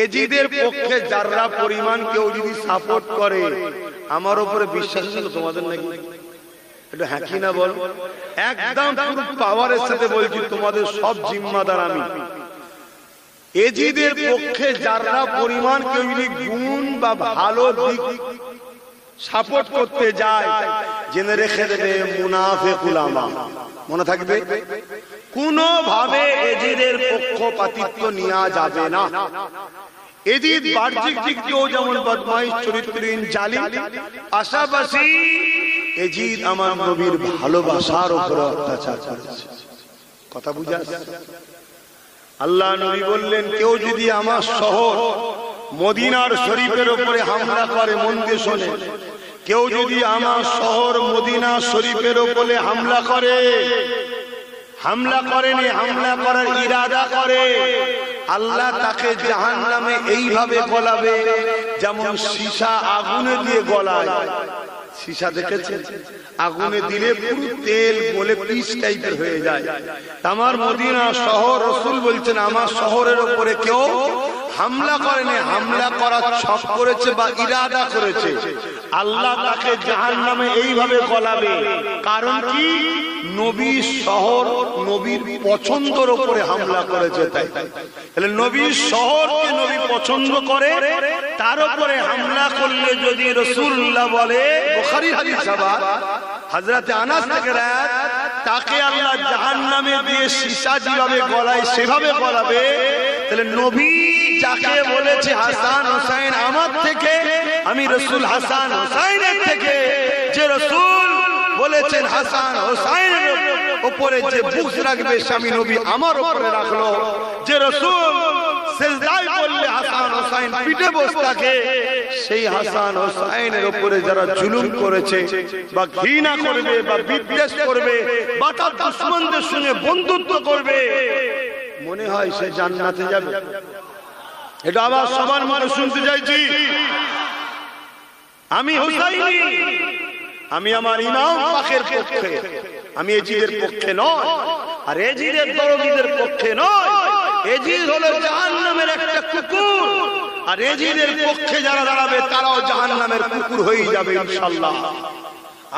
এজিদের পক্ষে যারা পরিমাণ কেউ যদি সাপোর্ট করে, আমার উপরে বিশ্বাস ছিল তোমাদের নাকি? এটা হ্যাঁ কি না বল? একদম পুরো পাওয়ারের সাথে বলছি, তোমাদের সব জিম্মাদার আমি। এজিদের পক্ষে যারা পরিমাণ কেউ যদি গুণ বা ভালো দিক সাপোর্ট করতে যায়, জেনে রেখে দেবে মুনাফিক উলামা। মনে থাকবে, কোনো ভাবে এজিদের পক্ষপাতিত্ব নেওয়া যাবে না। এজিদ বাহ্যিক দিক দিয়েও যেমন বদমাইশ, চরিত্রহীন, জালিম, পাশাপাশি এজিদ আমার নবীর ভালোবাসার উপর অত্যাচার করেছে। কথা বুঝা? আল্লাহ নবী বললেন, কেউ যদি আমার শহর মদিনার শরীফের উপরে হামলা করে, মন দিয়ে শোনে, কেউ যদি আমার শহর মদিনা শরীফের উপরে হামলা করে, হামলা করেনি, হামলা করার ইরাদা করে, আল্লাহ তাকে জাহান্নামে এইভাবে গলাবে যেমন সীসা আগুনে দিয়ে গলায়। সীসা দেখেছেন? আগুনে দিলে পুরো তেল গলে পিস টাইপের হয়ে যায়। আমার মদিনা শহর, রাসূল বলছেন আমার শহরের উপরে কেউ হামলা করেনি, হামলা করার ছক করেছে বা ইরাদা করেছে, আল্লাহ তাকে জাহান্নামে এইভাবে গলাবে। কারণ কি? নবীর শহর, নবীর পছন্দের উপরে হামলা করেছে। তাই তাহলে নবীর শহরকে নবী পছন্দ করে, তার উপরে হামলা করলে যদি রাসূলুল্লাহ বলে, বুখারীর হাদিস, হযরত আনাস থেকে রাত, তাকে আল্লাহ জাহান্নামে দিয়ে সীসা যেভাবে গলায় সেভাবে গলাবে। তাহলে নবী যাকে বলেছে হাসান হোসেন আমার থেকে, আমি রাসূল হাসান হোসেনের থেকে, যে রাসূল বলেছেন হাসান হোসেনের উপরে যে বুকস রাখবে স্বামী নবী আমার উপরে রাখলো, যে রাসূল সিজদায় পড়লে হাসান হোসেন পিঠে বসে থাকে, সেই হাসান হোসেনের উপরে যারা জুলুম করেছে বা ঘৃণা করবে বা বিদ্বেষ করবে বা তার দুশমনদের সঙ্গে বন্ধুত্ব করবে, মনে হয় সে জান্নাতে যাবে। এটা আবার সবার মনে শুনতে চাইছি। আমি হুসাইনি, আমি আমার ইমাম পাকের পক্ষে, আমি এজিদের পক্ষে নয়, আর এজিদের দরদীদের পক্ষে নয়। এজিদ হলো জাহান্নামের একটা কুকুর, আর এজিদের পক্ষে যারা দাঁড়াবে তারাও জাহান্নামের কুকুর হয়ে যাবে ইনশাআল্লাহ।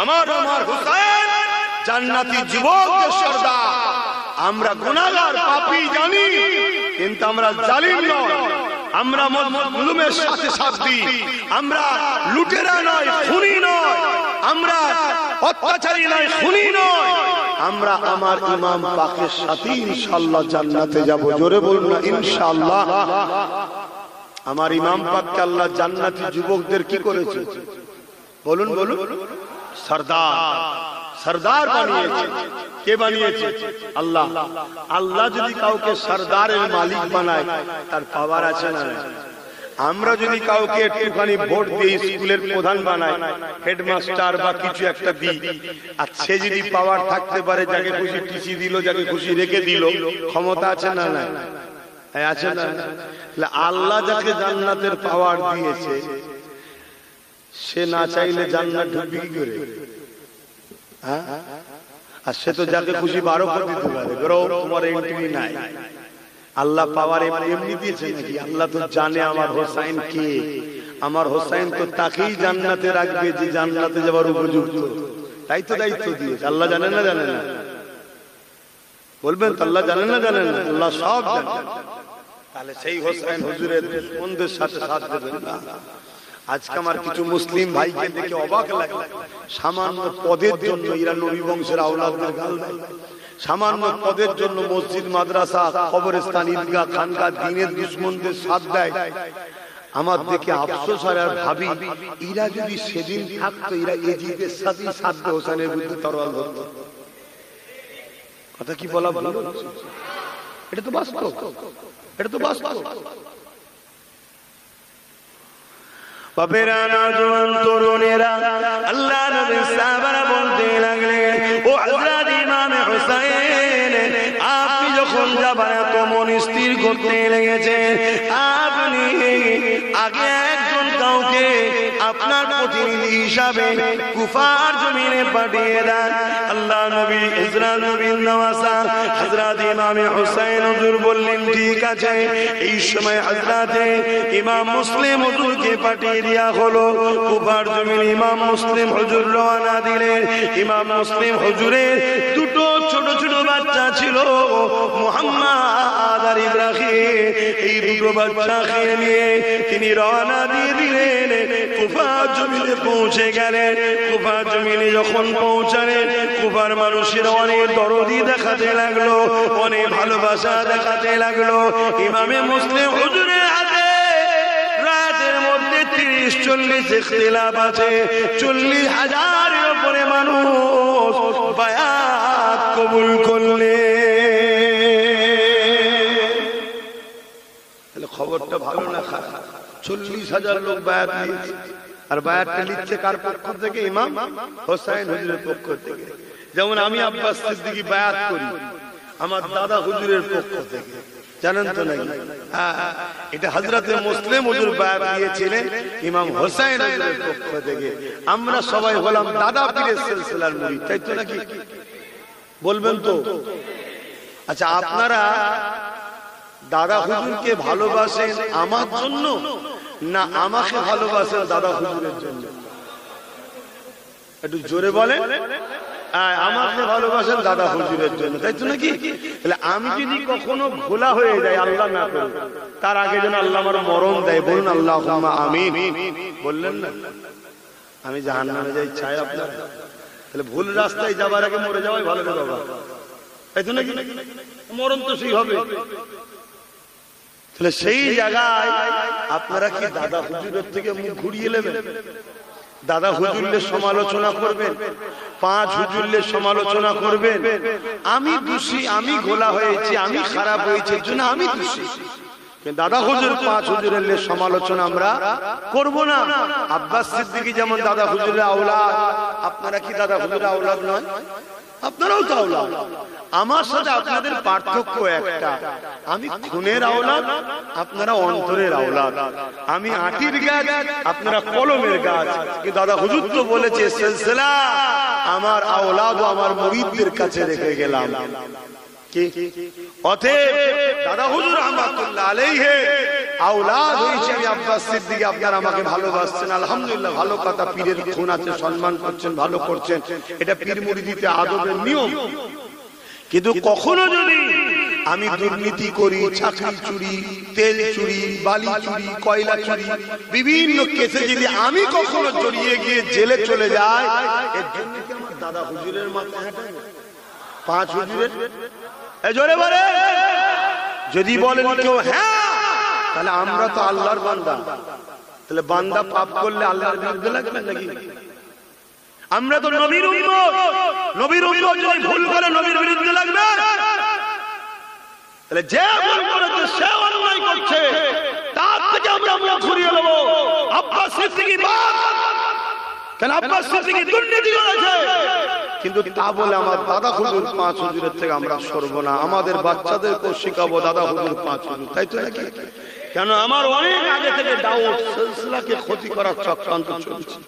আমার হুসাইন জান্নাতি যুবকদের সর্দার। আমরা গুনাহগার পাপী জানি, কিন্তু আমরা জালিম নয়, আমরা মজলুমের সাথে সাথ দিই, আমরা লুটেরা নয়, খুনি নয়, আমরা অত্যাচারী নয়, খুনি নয়, আমরা আমার ইমাম পাকের সাথে ইনশাআল্লাহ জান্নাতে যাব। জোরে বলুন না ইনশাআল্লাহ। আমার ইমাম পাককে আল্লাহ জান্নাতি যুবকদের কি করেছে বলুন? বলুন। সরদার, সরদার বানিয়েছে। কে বানিয়েছে? আল্লাহ। আল্লাহ যদি কাউকে সরদারের মালিক বানায়, তার পাওয়ার আছে না? আমরা যদি কাউকে একটুখানি ভোট দিয়ে স্কুলের প্রধান বানাই, হেডমাস্টার বা কিছু একটা দিই, আর সে যদি পাওয়ার থাকতে পারে, যাকে খুশি টিসি দিল, যাকে খুশি রেখে দিল, ক্ষমতা আছে না? না আছে না? আল্লাহ যাকে জান্নাতের পাওয়ার দিয়েছে, সে না চাইলে জান্নাত ঢুকবে কি করে? আর সে তো যাকে খুশি 12 করে দিতে পারে, তোমার এন্ট্রি নাই। আল্লাহ পাওয়ার এমনি দিয়েছে নাকি? আল্লাহ তো জানে আমার হোসাইন কে। আমার হোসাইন তো তাকেই জান্নাতে রাখবে যে জান্নাতে যাওয়ার উপযুক্ত। তাই তো দায়িত্ব দিয়েছে। আল্লাহ জানে না? জানে না? বলবেন তো আল্লাহ জানে না? জানে না? আল্লাহ সব জানে। তাহলে সেই হোসাইন হুজুরের দুশমনদের সাথে সাথ দেবেন না। আজকে আমার কিছু মুসলিম ভাইকে দেখে অবাক লাগে, সামান্য পদের জন্য এরা নবী বংশের আওলাদদের গাল দেয়, সামান্য পদের জন্য মসজিদ, মাদ্রাসা, কবরস্থান, ঈদগাহ, খানগাহ, দ্বীনের দুশমনদের সাথ দেয়। আমার দেখে আফসোস হয় আর ভাবি, এরা যদি সেদিন থাকতো, এরা এজিদের সাথে সাথ হোসেনের বিরুদ্ধে তরোয়াল ধরত। কথা কি বলা ভালো? এটা তো বাস্তব, এটা তো বাস্তব। বাপেরা, নওজোয়ান তরুণেরা, আল্লাহ নবী সাহাবারা বলতে লাগলেন, ও হযরত ইমাম হুসাইন, আপনি যখন যাবেন তো মন স্থির করতে লেগেছে, আপনি আগে প্রতিনিধি হিসাবে কুফার জমিনে পাঠিয়ে দেন। আল্লাহ নবী ইসরাইল নবীর নওয়াসা হযরত ইমাম হুসাইন হুজুর বললেন ঠিক আছে। এই সময় হযরতে ইমাম মুসলিম হুজুরকে পাঠিয়ে দেয়া হলো কুফার জমিনে। ইমাম মুসলিম হুজুর রওনা দিলেন। ইমাম মুসলিম হুজুরের দুটো ছোট ছোট বাচ্চা ছিল, মুহাম্মদ আর ইব্রাহিম। এই দুটো বাচ্চাকে নিয়ে তিনি রওনা দিয়ে দিলেন, কুফা জমিনে পৌঁছে গেলেন। কুফা জমিনে যখন পৌঁছালেন, কুফার মানুষের অনেক দরদি দেখাতে লাগলো, অনেক ভালোবাসা দেখাতে লাগলো। ইমামে মুসলিম হুজুরের হাতে রাতের মধ্যে 30-40 ইখতিলাফ আছে। 40,000-এর উপরে মানুষ বায়াত কবুল করলেন। তাহলে খবরটা ভালো না খারাপ? 40,000 লোক বায়াত নিয়েছে। আর বায়াতটা নিচ্ছে কার পক্ষ থেকে? ইমাম হোসাইন হুজুরের পক্ষ থেকে। যেমন আমি আব্বাস সিদ্দিকী বায়াত করি আমার দাদা হুজুরের পক্ষ থেকে, জানেন তো নাকি? এটা হযরতে মুসলিম হুজুর বায়াত দিয়েছিলেন ইমাম হোসাইন হুজুরের পক্ষ থেকে। আমরা সবাই হলাম দাদা পীরের সিলসিলার মুরিদ, তাই তো নাকি? বলবেন তো? আচ্ছা, আপনারা দাদা হুজুরকে ভালোবাসেন আমার জন্য না আমাকে ভালোবাসেন দাদা হুজুরের জন্য? একটু জোরে বলেন। আমাকে ভালোবাসেন দাদা হুজুরের জন্য, তাই তো নাকি? তাহলে আমি যদি কখনো ভোলা হয়ে যাই, আল্লাহ না করুন, তার আগে যেন আল্লাহ আমার মরণ দেয়। বলুন আল্লাহুম্মা আমিন। বললেন না? আমি জাহান্নামে যাই চাই আপনার? তাহলে ভুল রাস্তায় যাবার আগে মরে যাওয়াই ভালো রে বাবা, তাই তো নাকি? মরণ তো সেই হবে। তাহলে সেই জায়গায় আপনারা কি দাদা হুজুরের থেকে মুখ ঘুরিয়ে নেবেন? দাদা হুজুরের সমালোচনা করবেন, 5 হুজুরের সমালোচনা করবেন। আমি দোষী, আমি গোলা হয়েছি, আমি খারাপ হয়েছে জন্য আমি দোষী। দাদা হুজুর 5 হুজুরের সমালোচনা আমরা করব না। আব্বাস সিদ্দিকী যেমন দাদা হুজুরের আওলাদ, আপনারা কি দাদা হুজুরের আওলাদ নয়? আপনারাও তো আওলাদ। আমার সাথে আপনাদের পার্থক্য একটা, আমি খুনের আওলাদ, আপনারা অন্তরের আওলাদ। আমি আটির গাছ, আপনারা কলমের গাছ। কিন্তু দাদা হুজুর তো বলেছে সিলসিলা আমার আওলাদ ও আমার মুরিদদের কাছে রেখে গেলাম। অতএব দাদা হুজুর রাহমাতুল্লাহ আলাইহি আওলাদ হইছে আমি আব্বাস সিদ্দিকী। আপনারা আমাকে ভালোবাসছেন, আলহামদুলিল্লাহ, ভালো কথা। পীরের খুন আছে, সম্মান করছেন, ভালো করছেন, এটা পীর মুরিদিতে আদবের নিয়ম। কিন্তু কখনো যদি আমি দুর্নীতি করি, চাকরি চুরি, তেল চুরি, বালি চুরি, কয়লা চুরি, বিভিন্ন কেসে যদি আমি কখনো জড়িয়ে গিয়ে জেলে চলে যাই, এর জন্য কি আমার দাদা হুজুরের মাথা হাঁটাবে? 5 হুজুরের? জোরে বলে যদি বলেন কেউ হ্যাঁ, তাহলে আমরা তো আল্লাহর বান্দা। তাহলে বান্দা পাপ করলে আল্লাহর বিরুদ্ধে লাগবে নাকি? আমরা তো নবীর উম্মত, নবীর উম্মত যদি ভুল করে নবীর বিরুদ্ধে লাগবে? তাহলে যে ভুল করেছে সে অন্যায় করছে, তার থেকে আমরা মুখ ঘুরিয়ে নেব। আব্বাস সিদ্দিকী বাদ, কেন আব্বাস সিদ্দিকী দুর্নীতি করেছে, কিন্তু তা বলে আমার দাদা হুজুর 5 হুজুরের থেকে আমরা সরব না। আমাদের বাচ্চাদেরকেও শিখাবো দাদা হুজুর 5 হুজুর, তাই তো নাকি? কেন আমার অনেক আগে থেকে দাওয়াত সিলসিলাকে ক্ষতি করার চক্রান্ত চলছে।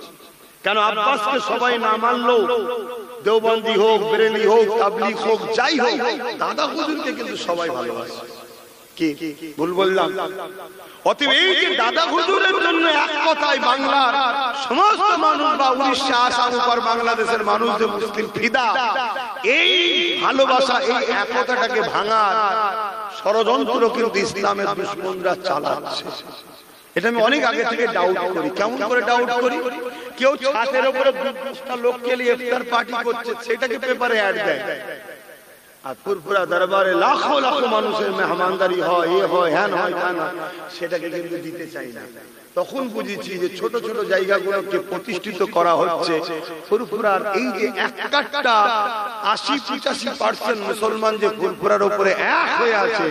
কেন আব্বাসকে সবাই না মানলেও, দেওবন্দি হোক, বেরেলি হোক, তাবলীগ হোক, যাই হোক, দাদা হুজুরকে কিন্তু সবাই ভালোবাসে। কি ভুল বললাম? অতএব এই যে দাদা হুজুরের জন্য এক কথায় বাংলার সমস্ত মানুষ বা উড়িষ্যা, আসাম, উপর বাংলাদেশের মানুষ যে মুসলিম ফিদা, এই ভালোবাসা, এই একতাটাকে ভাঙার ষড়যন্ত্র কিন্তু ইসলামের দুশমনরা চালাচ্ছে। এটা আমি অনেক আগে থেকে ডাউট করি। কেমন করে ডাউট করি? কেউ ছাদের উপরে 2-5টা লোককে নিয়ে ইফতার পার্টি করছে, সেটাকে পেপারে অ্যাড দেয়। আর পুরপুরা দরবারে লাখো লাখো মানুষের মেহমানদারি হয়, এ হয়, হ্যান হয়, তা না, সেটাকে কিন্তু দিতে চাই না। তখন বুঝেছি যে ছোট ছোট জায়গাগুলোকে প্রতিষ্ঠিত করা হচ্ছে। ফুরফুরার এই যে একটা 80-85% মুসলমান যে ফুরফুরার উপরে এক হয়ে আছে,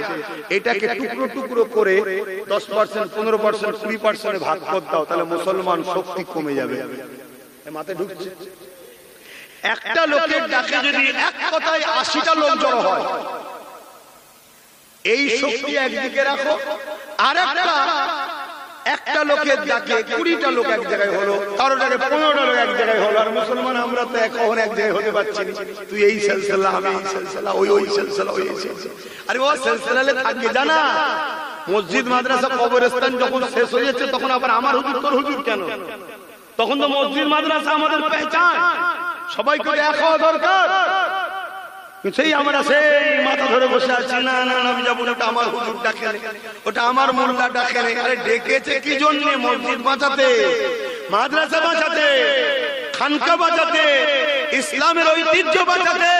এটাকে টুকরো টুকরো করে 10%, 15%, 20% ভাগ করে দাও, তাহলে মুসলমান শক্তি কমে যাবে। মাথায় ঢুকছে? একটা লোকের ডাকে যদি এক কথায় 80টা লোক জড়ো হয়, এই শক্তি একদিকে রাখো, আর একটা একটা লোকের ডাকে 20টা লোক এক জায়গায় হলো, কারো ডাকে 15টা লোক এক জায়গায় হলো। আর মুসলমান আমরা তো এখন এক জায়গায় হতে পারছি না। তুই এই সিলসিলা, আমি এই সিলসিলা, ওই সিলসিলা, ওই সিলসিলা। আরে ও সিলসিলালে থাকবে জানা, মসজিদ মাদ্রাসা কবরস্থান যখন শেষ হয়ে যাচ্ছে তখন আবার আমার হুজুর তোর হুজুর কেন? তখন তো মসজিদ মাদ্রাসা আমাদের পেহচান, সবাইকে এক হওয়া দরকার। সেই আমরা সেই মাথা ধরে বসে আছি, না না আমি যাবো না, ওটা আমার হুজুর ডাকেন, ওটা আমার মোল্লা ডাকেন। আরে ডেকেছে কি জন্য? মসজিদ বাঁচাতে, মাদ্রাসা বাঁচাতে, খানকা বাঁচাতে, ইসলামের ঐতিহ্য বাঁচাতে।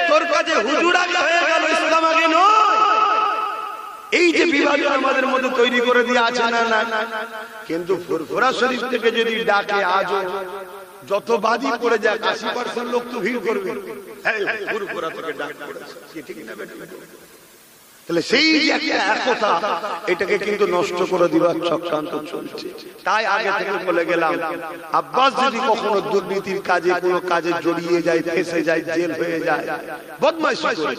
তোর কাছে হুজুর আগে হয়ে গেল, ইসলাম আগে নয়। এই যে বিভাজন আমাদের মধ্যে তৈরি করে দিয়ে আছে, না না না। কিন্তু ফুরফুরা শরীফ থেকে যদি ডাকে, আজও যত বাদি পড়ে যায় 80% লোক তো ভিড় করবে। ফুরফুরা থেকে ডাক পড়েছে, ঠিক না? তাহলে সেই যে একটা একতা, এটাকে কিন্তু নষ্ট করে দিবার চক্রান্ত চলছে। তাই আগে থেকে বলে গেলাম, আব্বাস যদি কখনো দুর্নীতির কাজে, কোনো কাজে জড়িয়ে যায়, ফেঁসে যায়, জেল হয়ে যায়, বদমাইশি করে,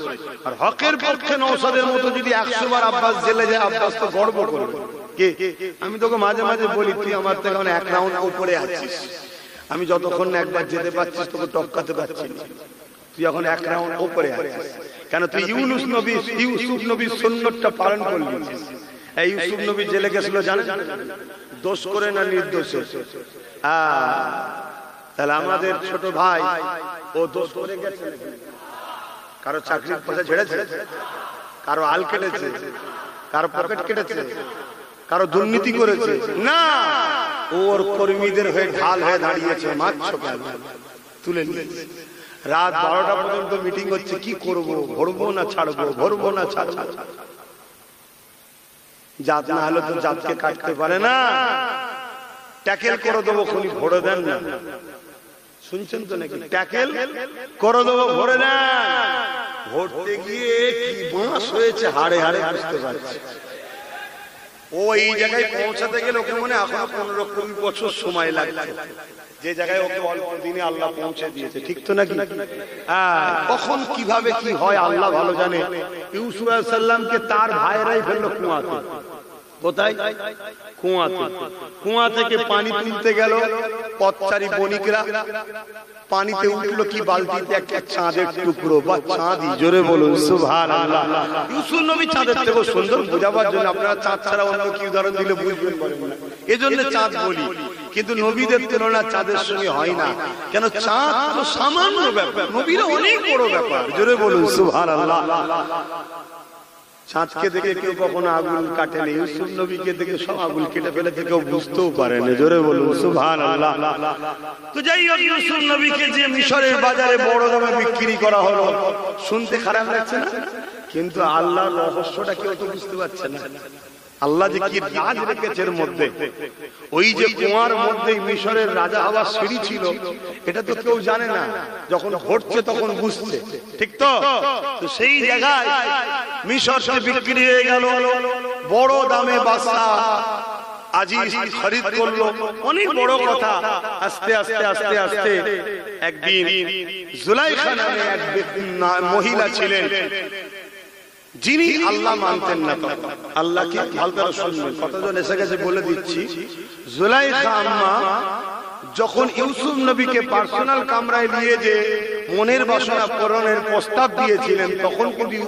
আর হকের পক্ষে নওশাদের মতো যদি 100 বার আব্বাস জেলে যায়, আব্বাস তো গর্ব করবে। কে? আমি তোকে মাঝে মাঝে বলি, তুই আমার থেকে 1 রাউন্ড উপরে আছিস, আমি যতক্ষণ একবার যেতে পারছিস তোকে টপকাতে পারছি না। তুই এখন 1 রাউন্ড উপরে আছিস কেন? তুই ইউসুফ নবীর সুন্নতটা পালন করলি। এই ইউসুফ নবী জেলে গেছিল জানেন, দোষ করে না নির্দোষে? তাহলে আমাদের ছোট ভাই ও দোষ করে গেছে, কারো চাকরির পয়সা ছেড়েছে, কারো আল কেটেছে, কারো পকেট কেটেছে, কারো দুর্নীতি করেছে না, ওর কর্মীদের হয়ে ঢাল হয়ে দাঁড়িয়েছে। মারছো কেন? তুলে নিয়েছে। রাত 12টা পর্যন্ত মিটিং হচ্ছে, কি করব, ভরবো না ছাড়বো, ভরবো না ছাড়বো। জাত না হলে তো জাতকে কাটতে পারে না, ট্যাকেল করে দেবো, খুনি ভরে দেন না। শুনছেন তো নাকি? ট্যাকেল করে দেবো, ভরে দেন। ভরতে গিয়ে কি বাঁশ হয়েছে হাড়ে হাড়ে বুঝতে পারছি। ও এই জায়গায় পৌঁছাতে গেলে ওকে মনে এখনো 15-20 বছর সময় লাগছে, যে জায়গায় ওকে অল্প দিনে আল্লাহ পৌঁছে দিয়েছে। ঠিক তো নাকি? কখন কিভাবে কি হয় আল্লাহ ভালো জানে। ইউসুফ আলাইহিস সালামকে তার ভাইরাই ফেললো কুয়াতে। কোথায়? কুয়াতে। কুয়া থেকে পানি তুলতে গেল পথচারী বণিকরা, পানিতে উঠলো কি বালতিতে একটা চাঁদের টুকরো বা চাঁদি। জোরে বলুন সুবহানাল্লাহ। ইউসুফ নবী চাঁদের থেকে সুন্দর বোঝাবার জন্য, আপনারা চাঁদ ছাড়া অন্য কি উদাহরণ দিলে বুঝবেন পারেন না, এজন্য চাঁদ বলি। কিন্তু নবীদের তুলনা চাঁদের সঙ্গে হয় না। কেন? চাঁদ তো সামান্য ব্যাপার, নবীরা অনেক বড় ব্যাপার। জোরে বলুন সুবহানাল্লাহ। চাঁদকে দেখে কেউ কখনো আগুন কাটেনি, ইউসুফ নবীকে দেখে সব আগুন কেটে ফেলেছে, কেউ বুঝতেও পারে না। জোরে বলুন সুবহানাল্লাহ। তো যাই হোক, ইউসুফ নবীকে যে মিশরের বাজারে বড় দামে বিক্রি করা হলো, শুনতে খারাপ লাগছে না? কিন্তু আল্লাহর রহস্যটা কেউ তো বুঝতে পারছে না। আল্লাহ যে কি রাজ রেখেছে এর মধ্যে। ওই যে কুয়ার মধ্যে মিশরের রাজা হওয়ার সিঁড়ি ছিল, এটা তো কেউ জানে না, যখন ঘটছে তখন বুঝছে। ঠিক তো? তো সেই জায়গায় মিশরকে বিক্রি হয়ে গেল, বড় দামে বাদশা আজিজ খরিদ করলো। অনেক বড় কথা। আস্তে আস্তে আস্তে আস্তে একদিন জুলাইখা নামে এক মহিলা ছিলেন, যিনি আল্লাহ মানতেন না। আল্লাহকে ভালো করে শুনবেন, কতজন এসে গেছে বলে দিচ্ছি। জুলাইখা আম্মা যখন ইউসুফ নবীকে পার্সোনাল কামরায় নিয়ে যে মনের বাসনা পূরণের প্রস্তাব দিয়েছিলেন, তখন কিন্তু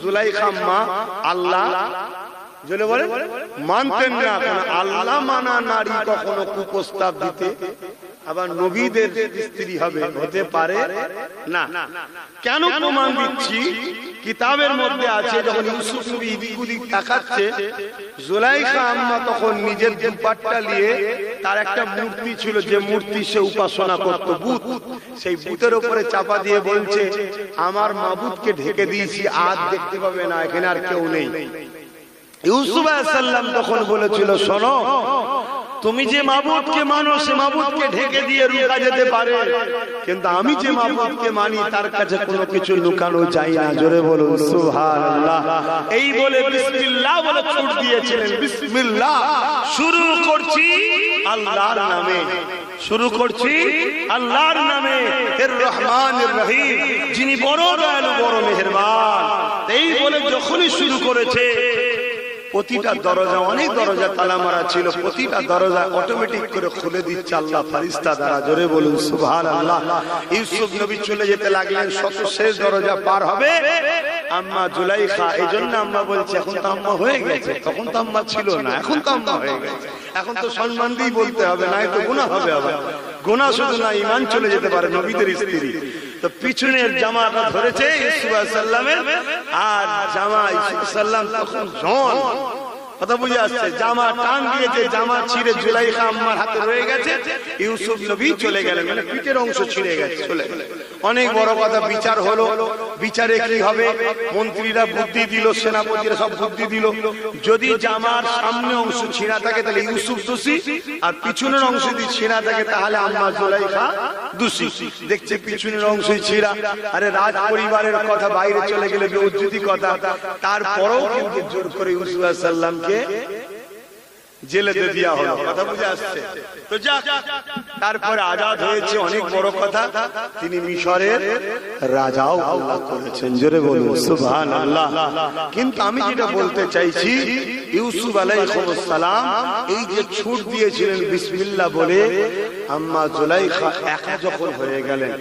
জুলাইখা আম্মা আল্লাহ বলেন মানতেন না। আল্লাহ মানা নারী কখনো কুপ্রস্তাব দিতে আবার নবীদের স্ত্রী হবে হতে পারে না। কেন প্রমাণ দিচ্ছি? কিতাবের মধ্যে আছে, যখন ইউসুফ নবী এদিক ওদিক তাকাচ্ছে, জুলাইখা আম্মা তখন নিজের দুপাট্টা নিয়ে, তার একটা মূর্তি ছিল, যে মূর্তি সে উপাসনা করত, বুত, সেই বুতের উপরে চাপা দিয়ে বলছে, আমার মাবুদকে ঢেকে দিয়েছি, আর দেখতে পাবে না, এখানে আর কেউ নেই। ইউসুফ আলাইহিস সালাম তখন বলেছিল, শোনো, তুমি যে মাবুদকে মানো সে মাবুদকে ঢেকে দিয়ে রুকা যেতে পারে, কিন্তু আমি যে মাবুদকে মানি তার কাছে কোনো কিছু লুকানো যায় না। জোরে বলুন সুবহানাল্লাহ। এই বলে বিসমিল্লাহ বলে ছুট দিয়েছিলেন। বিসমিল্লাহ, শুরু করছি আল্লাহর নামে, শুরু করছি আল্লাহর নামে, এর রহমানির রহিম, যিনি বড় দয়ালু বড় মেহেরবান। এই বলে যখনই শুরু করেছে, প্রতিটা দরজা, অনেক দরজা তালা মারা ছিল, প্রতিটা দরজা অটোমেটিক করে খুলে দিচ্ছে আল্লাহ ফেরেশতা দ্বারা। জোরে বলুন সুবহানাল্লাহ। ইউসুফ নবী চলে যেতে লাগলেন, শেষ দরজা পার হবে আম্মা জুলাইখা। এই জন্য আম্মা বলছে এখন তো আম্মা হয়ে গেছে, তখন তো আম্মা ছিল না, এখন তো আম্মা হয়ে গেছে। এখন তো সম্মান দিয়ে বলতে হবে, না তো গুনাহ হবে। আবার গুনাহ শুধু না, ঈমান চলে যেতে পারে নবীদের স্ত্রী। তো পিছনের জামাটা ধরেছে ইউসুফ আলাইহিস সালামের, আর জামা ইউসুফ সাল্লাম তখন জন, কথা বুঝে আসছে, জামা টান দিয়েছে, জামা ছিঁড়ে জুলাইখা আম্মার হাতে রয়ে গেছে। ইউসুফ নবী চলে গেলেন, মানে পিঠের অংশ ছিঁড়ে গেছে, চলে গেলেন। অনেক বড় কথা, বিচার হলো। বিচারে কি হবে? মন্ত্রীরা বুদ্ধি দিল, সেনাপতিরা সব বুদ্ধি দিল, যদি জামার সামনে অংশ ছিঁড়া থাকে তাহলে ইউসুফ দোষী, আর পিছনের অংশ যদি ছিঁড়া থাকে তাহলে আম্মা জুলাইখা দোষী। দেখছে পিছনের অংশই ছিঁড়া। আরে রাজ পরিবারের কথা, বাইরে চলে গেলে বেউজ্জতি কথা। তারপরেও কিন্তু জোর করে ইউসুফ আলাইহিস সালামকে জেলে দিয়ে দেওয়া হলো, কথা বুঝে আসছে। তো যাক, তারপরে আজাদ হয়েছে, অনেক বড় কথা। তিনি মিশরের রাজাও আল্লাহ করেছেন। জোরে বলুন সুবহানাল্লাহ। কিন্তু আমি যেটা বলতে চাইছি, ইউসুফ আলাইহিস সালাম এই যে ছুট দিয়েছিলেন বিসমিল্লাহ বলে, আম্মা জুলাইখা একা যখন হয়ে গেলেন,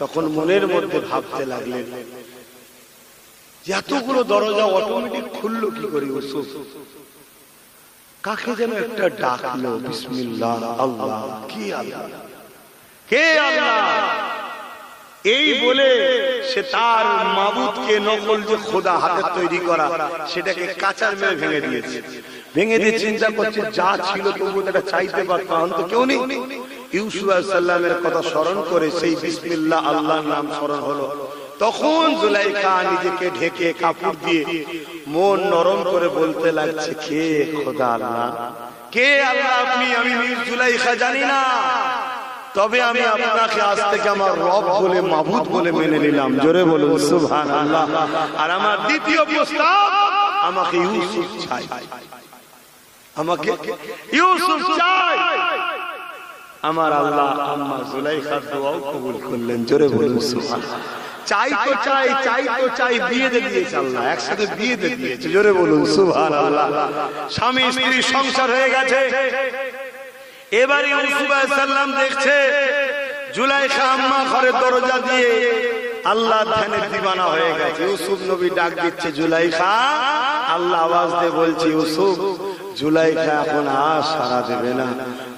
তখন মনের মধ্যে ভাবতে লাগলেন এতগুলো দরজা অটোমেটিক খুললো কি করে ইউসুফ? কাকে যেন একটা ডাকলো, বিসমিল্লাহ, আল্লাহ, কি আল্লাহ, কে আল্লাহ? এই বলে সে তার মাবুদকে, নকল যে খোদা হাতের তৈরি করা, সেটাকে কাঁচার মেরে ভেঙে দিয়েছে। ভেঙে দিয়ে চিন্তা করছে যা ছিল তবু এটা চাইতে পারতাম, তো কেউ নেই। ইউসুফ আলাইহিস সালামের কথা স্মরণ করে সেই বিসমিল্লাহ আল্লাহর নাম স্মরণ হলো। তখন জুলাইখা নিজেকে ঢেকে কাপড় দিয়ে মন নরম করে বলতে লাগছে, কে খোদা আল্লাহ, কে আল্লাহ আপনি? আমি জুলাইখা জানি না, তবে আমি আপনাকে আজ থেকে আমার রব বলে, মাবুদ বলে মেনে নিলাম। জোরে বলুন সুবহানাল্লাহ। আর আমার দ্বিতীয় প্রস্তাব, আমাকে ইউসুফ চাই, আমাকে ইউসুফ চাই। আমার আল্লাহ আম্মা জুলাইখার দোয়াও কবুল করলেন। জোরে বলুন সুবহানাল্লাহ। চাই তো চাই, চাই তো চাই, বিয়ে দিয়ে দিয়েছে আল্লাহ, একসাথে বিয়ে দিয়ে দিয়েছে। জোরে বলুন সুবহানাল্লাহ। স্বামী স্ত্রী সংসার হয়ে গেছে। এবার ইউসুফ আলাইহিস সালাম দেখছে জুলাইখা আম্মা ঘরের দরজা দিয়ে আল্লাহ ধ্যানের দিওয়ানা হয়ে গেছে। ইউসুফ নবী ডাক দিচ্ছে, জুলাইখা। আল্লাহ আওয়াজ দিয়ে বলছে, ইউসুফ, জুলাইখা এখন আর সাড়া দেবে না,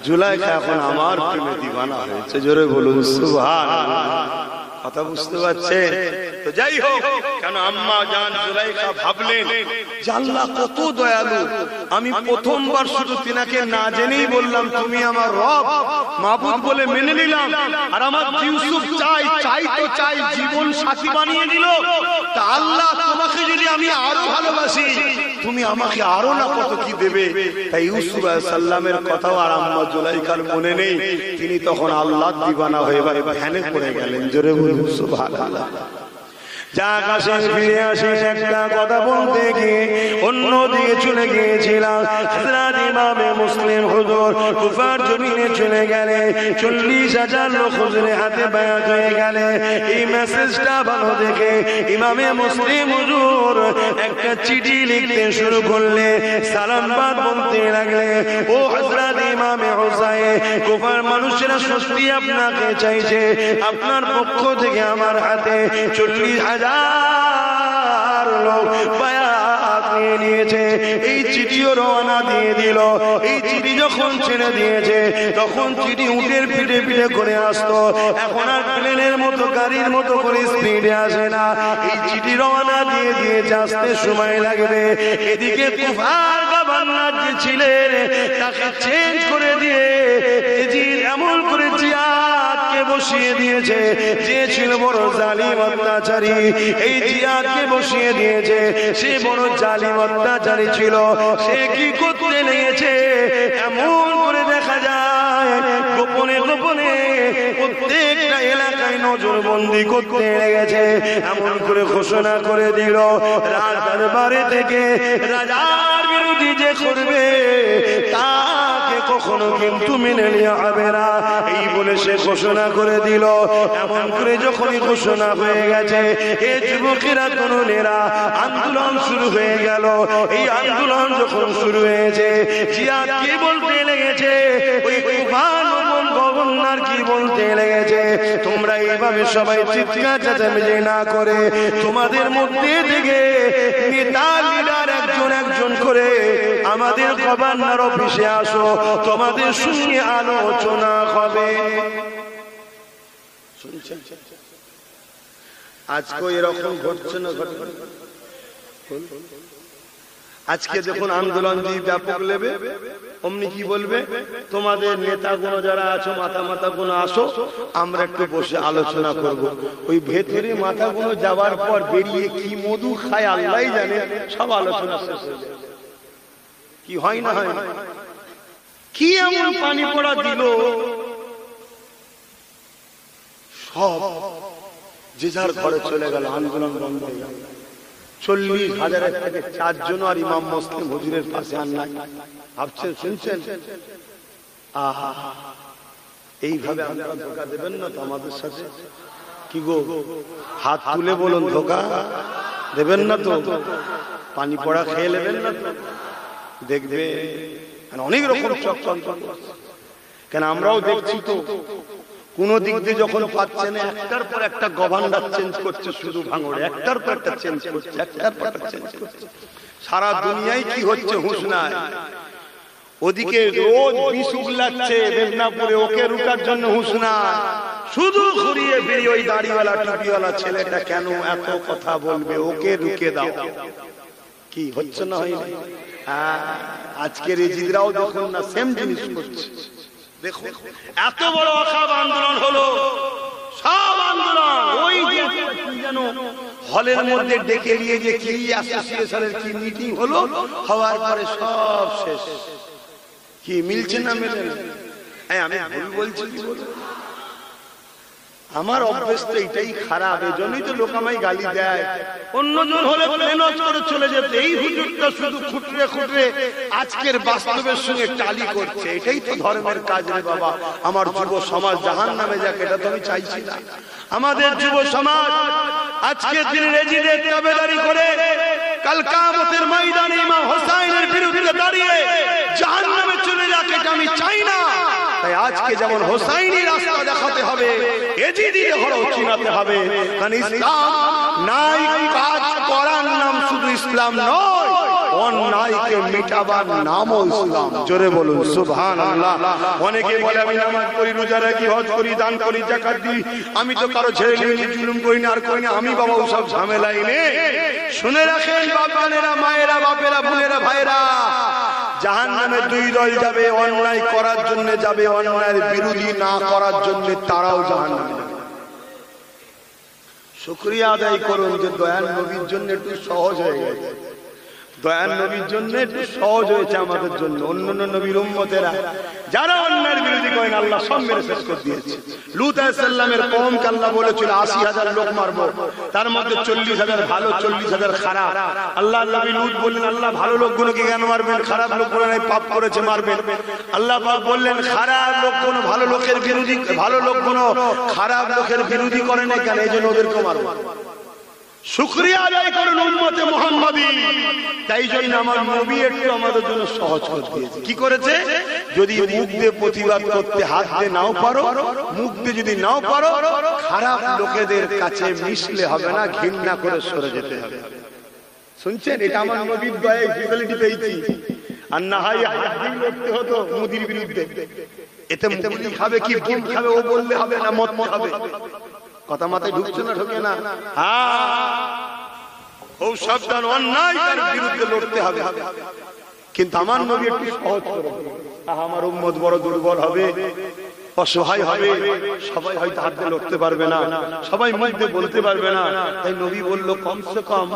জুলাইখা এখন আমার প্রেমে দিওয়ানা হয়েছে। জোরে বলুন সুবহানাল্লাহ। কথা বুঝতে পারছেন? তো যাই হোক, কেন আম্মা জান জুলাইখা ভাবলেন যে আল্লাহ কত দয়ালু, আমি প্রথমবার শুধু তিনাকে না জেনেই বললাম তুমি আমার রব, মাবুদ বলে মেনে নিলাম, আর আমার ইউসুফ চাই, চাই তো চাই, জীবন সাথী বানিয়ে দিল। তা আল্লাহ তোমাকে যদি আমি আরো ভালোবাসি, তুমি আমাকে আরো না কত কি দেবে। তাই ইউসুফ আলাইহিস সালামের কথাও আর আম্মা জুলাইখার মনে নেই। তিনি তখন আল্লাহ দিওয়ানা হয়ে ধ্যানে পড়ে গেলেন। জোরে বলুন সুবহানাল্লাহ। যাক, আসেন ফিরে আসেন, একটা কথা বলতে গিয়ে অন্য দিকে চলে গিয়েছিলাম। হযরত ইমামে মুসলিম হুজুর কুফার জমিনে চলে গেলে, 40,000 লোক হুজুরের হাতে বায়াত হয়ে গেলে। এই মেসেজটা ভালো দেখে ইমামে মুসলিম হুজুর একটা চিঠি লিখতে শুরু করলে, সালামবাদ বলতে লাগলে, ও হযরত ইমামে হুসাইন, কুফার মানুষেরা সত্যি আপনাকে চাইছে, আপনার পক্ষ থেকে আমার হাতে 40,000 লোক বায়াত নিয়ে নিয়েছে। এই চিঠিও রওনা দিয়ে দিল। এই চিঠি যখন ছেড়ে দিয়েছে, তখন চিঠি উটের পিঠে পিঠে করে আসতো, এখন আর প্লেনের মতো, গাড়ির মতো করে স্পিডে আসে না। এই চিঠি রওনা দিয়ে দিয়েছে, আসতে সময় লাগবে। এদিকে কুফার গভর্নর যে ছিলেন, তাকে চেঞ্জ করে দিয়ে এমন করে জিয়াদকে বসিয়ে দিয়েছে, যে ছিল বড় জালিম অত্যাচারী, এই জিয়াদকে বসিয়ে দিয়েছে। সে বড় জালিম অত্যাচারী ছিল। সে কি করতে লেগেছে, এমন করে দেখা যায় গোপনে গোপনে প্রত্যেকটা এলাকায় নজরবন্দি করতে লেগেছে। এমন করে ঘোষণা করে দিল, রাজার বাড়ি থেকে রাজার বিরোধী যে করবে তাকে কখনো কিন্তু মেনে নেওয়া হবে না। এই বলে সে ঘোষণা করে দিল। এমন করে যখনই ঘোষণা হয়ে গেছে, এ যুবকেরা তরুণেরা আন্দোলন শুরু হয়ে গেল। এই আন্দোলন যখন শুরু হয়েছে, জিয়াদ কি বলতে লেগেছে, ওই গভর্নর কি বলতে লেগেছে, তোমরা এইভাবে সবাই চিৎকার চেঁচামেচি না করে তোমাদের মধ্যে থেকে নেতা লিডার একজন একজন করে আমাদের গভর্নর অফিসে আসো, তোমাদের সঙ্গে আলোচনা হবে। শুনছেন? আজকে এরকম ঘটছে না ঘটবে? আজকে যখন আন্দোলন দিয়ে ব্যাপক লেবে, অমনি কি বলবে, তোমাদের নেতাগুলো যারা আছো, মাথাগুলো আসো, আমরা একটু বসে আলোচনা করব। ওই ভেতরে মাথাগুলো যাওয়ার পর বেরিয়ে কি মধু খায় আল্লাহই জানে, সব আলোচনা শেষ হয়ে যায়। কি হয় না হয় না? কি এমন পানি পড়া দিল, সব যে যার ঘরে চলে গেল, আন্দোলন বন্ধ হয়ে গেল। 40,000 থেকে 4 জন আর ইমাম মুসলিম হুজুরের পাশে আর নাই। ভাবছেন, শুনছেন? আহা, এইভাবে আপনারা ধোঁকা দেবেন না তো আমাদের সাথে? কি গো, হাত তুলে বলুন, ধোঁকা দেবেন না তো? পানি পড়া খেয়ে নেবেন না তো? দেখবে অনেক রকম চক্রান্ত, কেন আমরাও দেখছি তো। কোন দিক দিয়ে যখন পাচ্ছে না, একটার পর একটা গভর্নর চেঞ্জ করছে, শুধু ভাঙড়ে একটার পর একটা চেঞ্জ করছে, একটার পর একটা চেঞ্জ করছে। সারা দুনিয়ায় কি হচ্ছে হুঁশ নাই। ওদিকে রোজ বিষ উগলাচ্ছে মেদিনীপুরে, ওকে রুকার জন্য হুঁশ নাই। শুধু ঘুরিয়ে ফিরিয়ে ওই দাড়িওয়ালা টুপিওয়ালা ছেলেটা কেন এত কথা বলবে, ওকে রুকে দাও। কি হচ্ছে না হয়নি? আজকের এজিদরাও দেখুন না, সেম জিনিস করছে। দেখো, এত বড় অখাব আন্দোলন হলো, সব আন্দোলন ওই যেন হলের মধ্যে ডেকে নিয়ে যে কি অ্যাসোসিয়েশনের কি মিটিং হলো, হওয়ার পরে সব শেষ। কি মিলছে না মেলে? আমি ভুল বলছি? আমার অভ্যেস তো এটাই খারাপ, এই জন্যই তো লোক আমায় গালি দেয়। অন্যজন হলে প্লেনজ করে চলে যেত, এই হুজুরটা শুধু খুঁটরে খুঁটরে আজকের বাস্তবের সঙ্গে টালি করছে। এটাই তো ধর্মের কাজ রে বাবা। আমার যুব সমাজ জাহান্নামে যাক, এটা তো আমি চাইছি না। আমাদের যুব সমাজ আজকের দিনে রেজিদের তাবেদারি করে কাল কিয়ামতের ময়দানে ইমাম হোসেনের বিরুদ্ধে দাঁড়িয়ে জাহান্নামে চলে যাক, এটা আমি চাই না। তাই আজকে যেমন হোসাইনি রাস্তা দেখাতে হবে, এজিদি হলো চিনাতে হবে। কারণ ইসলাম নাই কাজ করার নাম শুধু ইসলাম নয়, অন্যায়কে মিটাবার নামও ইসলাম। জোরে বলুন সুবহানাল্লাহ। অনেকে বলে আমি নামাজ পড়ি, রোজা রাখি, হজ করি, দান করি, যাকাত দিই, আমি তো কারো ছেড়ে নিয়ে জুলুম করি না, আর করি না। আমি বাবা ওসব ঝামেলাই নেই। শুনে রাখেন বাবানেরা, মায়েরা, বাপেরা, বোনেরা, ভাইরা, জাহান্নামে দুই দল যাবে, অন্যায় করার জন্য যাবে, অন্যায়ের বিরোধী না করার জন্য তারাও জাহান্নামে যাবে। শুকরিয়া আদায় করুন যে দয়াল নবীর জন্য একটু সহজ হয়ে গেছে। দয়াল নবীর জন্য একটু সহজ হয়েছে আমাদের জন্য। অন্যান্য নবীর উম্মতেরা যারা অন্যায়ের বিরোধী করেন, আল্লাহ সব মেরে শেষ করে দিয়েছে। লূত আলাইহিস সালামের কওমকে আল্লাহ বলেছিল ৮০,০০০ লোক মারবো, তার মধ্যে ৪০,০০০ ভালো, ৪০,০০০ খারাপ। আল্লাহ নবী লূত বললেন, আল্লাহ ভালো লোকগুলোকে কেন মারবেন? খারাপ লোকগুলো নাই পাপ করেছে, মারবেন। আল্লাহ পাক বললেন, খারাপ লোকগুলো ভালো লোকের বিরোধী, ভালো লোকগুলো খারাপ লোকের বিরোধী করে না কেন, এই জন্য ওদেরকে মারবো। শুকরিয়া আদায় করুন উম্মতে মুহাম্মাদি। তাই জন্য আমার নবী একটু আমাদের জন্য সহজ করে দিয়েছে। কি করেছে? যদি মুখ দিয়ে প্রতিবাদ করতে হাত দিয়ে নাও পারো, মুখ দিয়ে যদি নাও পারো, খারাপ লোকেদের কাছে মিশলে হবে না, ঘৃণা করে সরে যেতে হবে। শুনছেন? এটা আমার নবীর দয়ায় ফেসিলিটি পেয়েছি। আর না হয় হাত দিয়ে লড়তে হতো মোদির বিরুদ্ধে। এতে মুদি খাবে কি বুম খাবে ও বললে হবে না, মত খাবে। কথা মাথায় ঢুকছে না? ঢোকে না? ও সাবধান, অন্যায়ের বিরুদ্ধে লড়তে হবে। কিন্তু আমার নবী একটু সহজ করে, আমার উম্মত বড় দুর্বল হবে, অসহায় হবে, সবাই হয়তো হাত দিয়ে লড়তে পারবে না, সবাই মুখ দিয়ে বলতে পারবে না। তাই নবী বলল, কমসে কম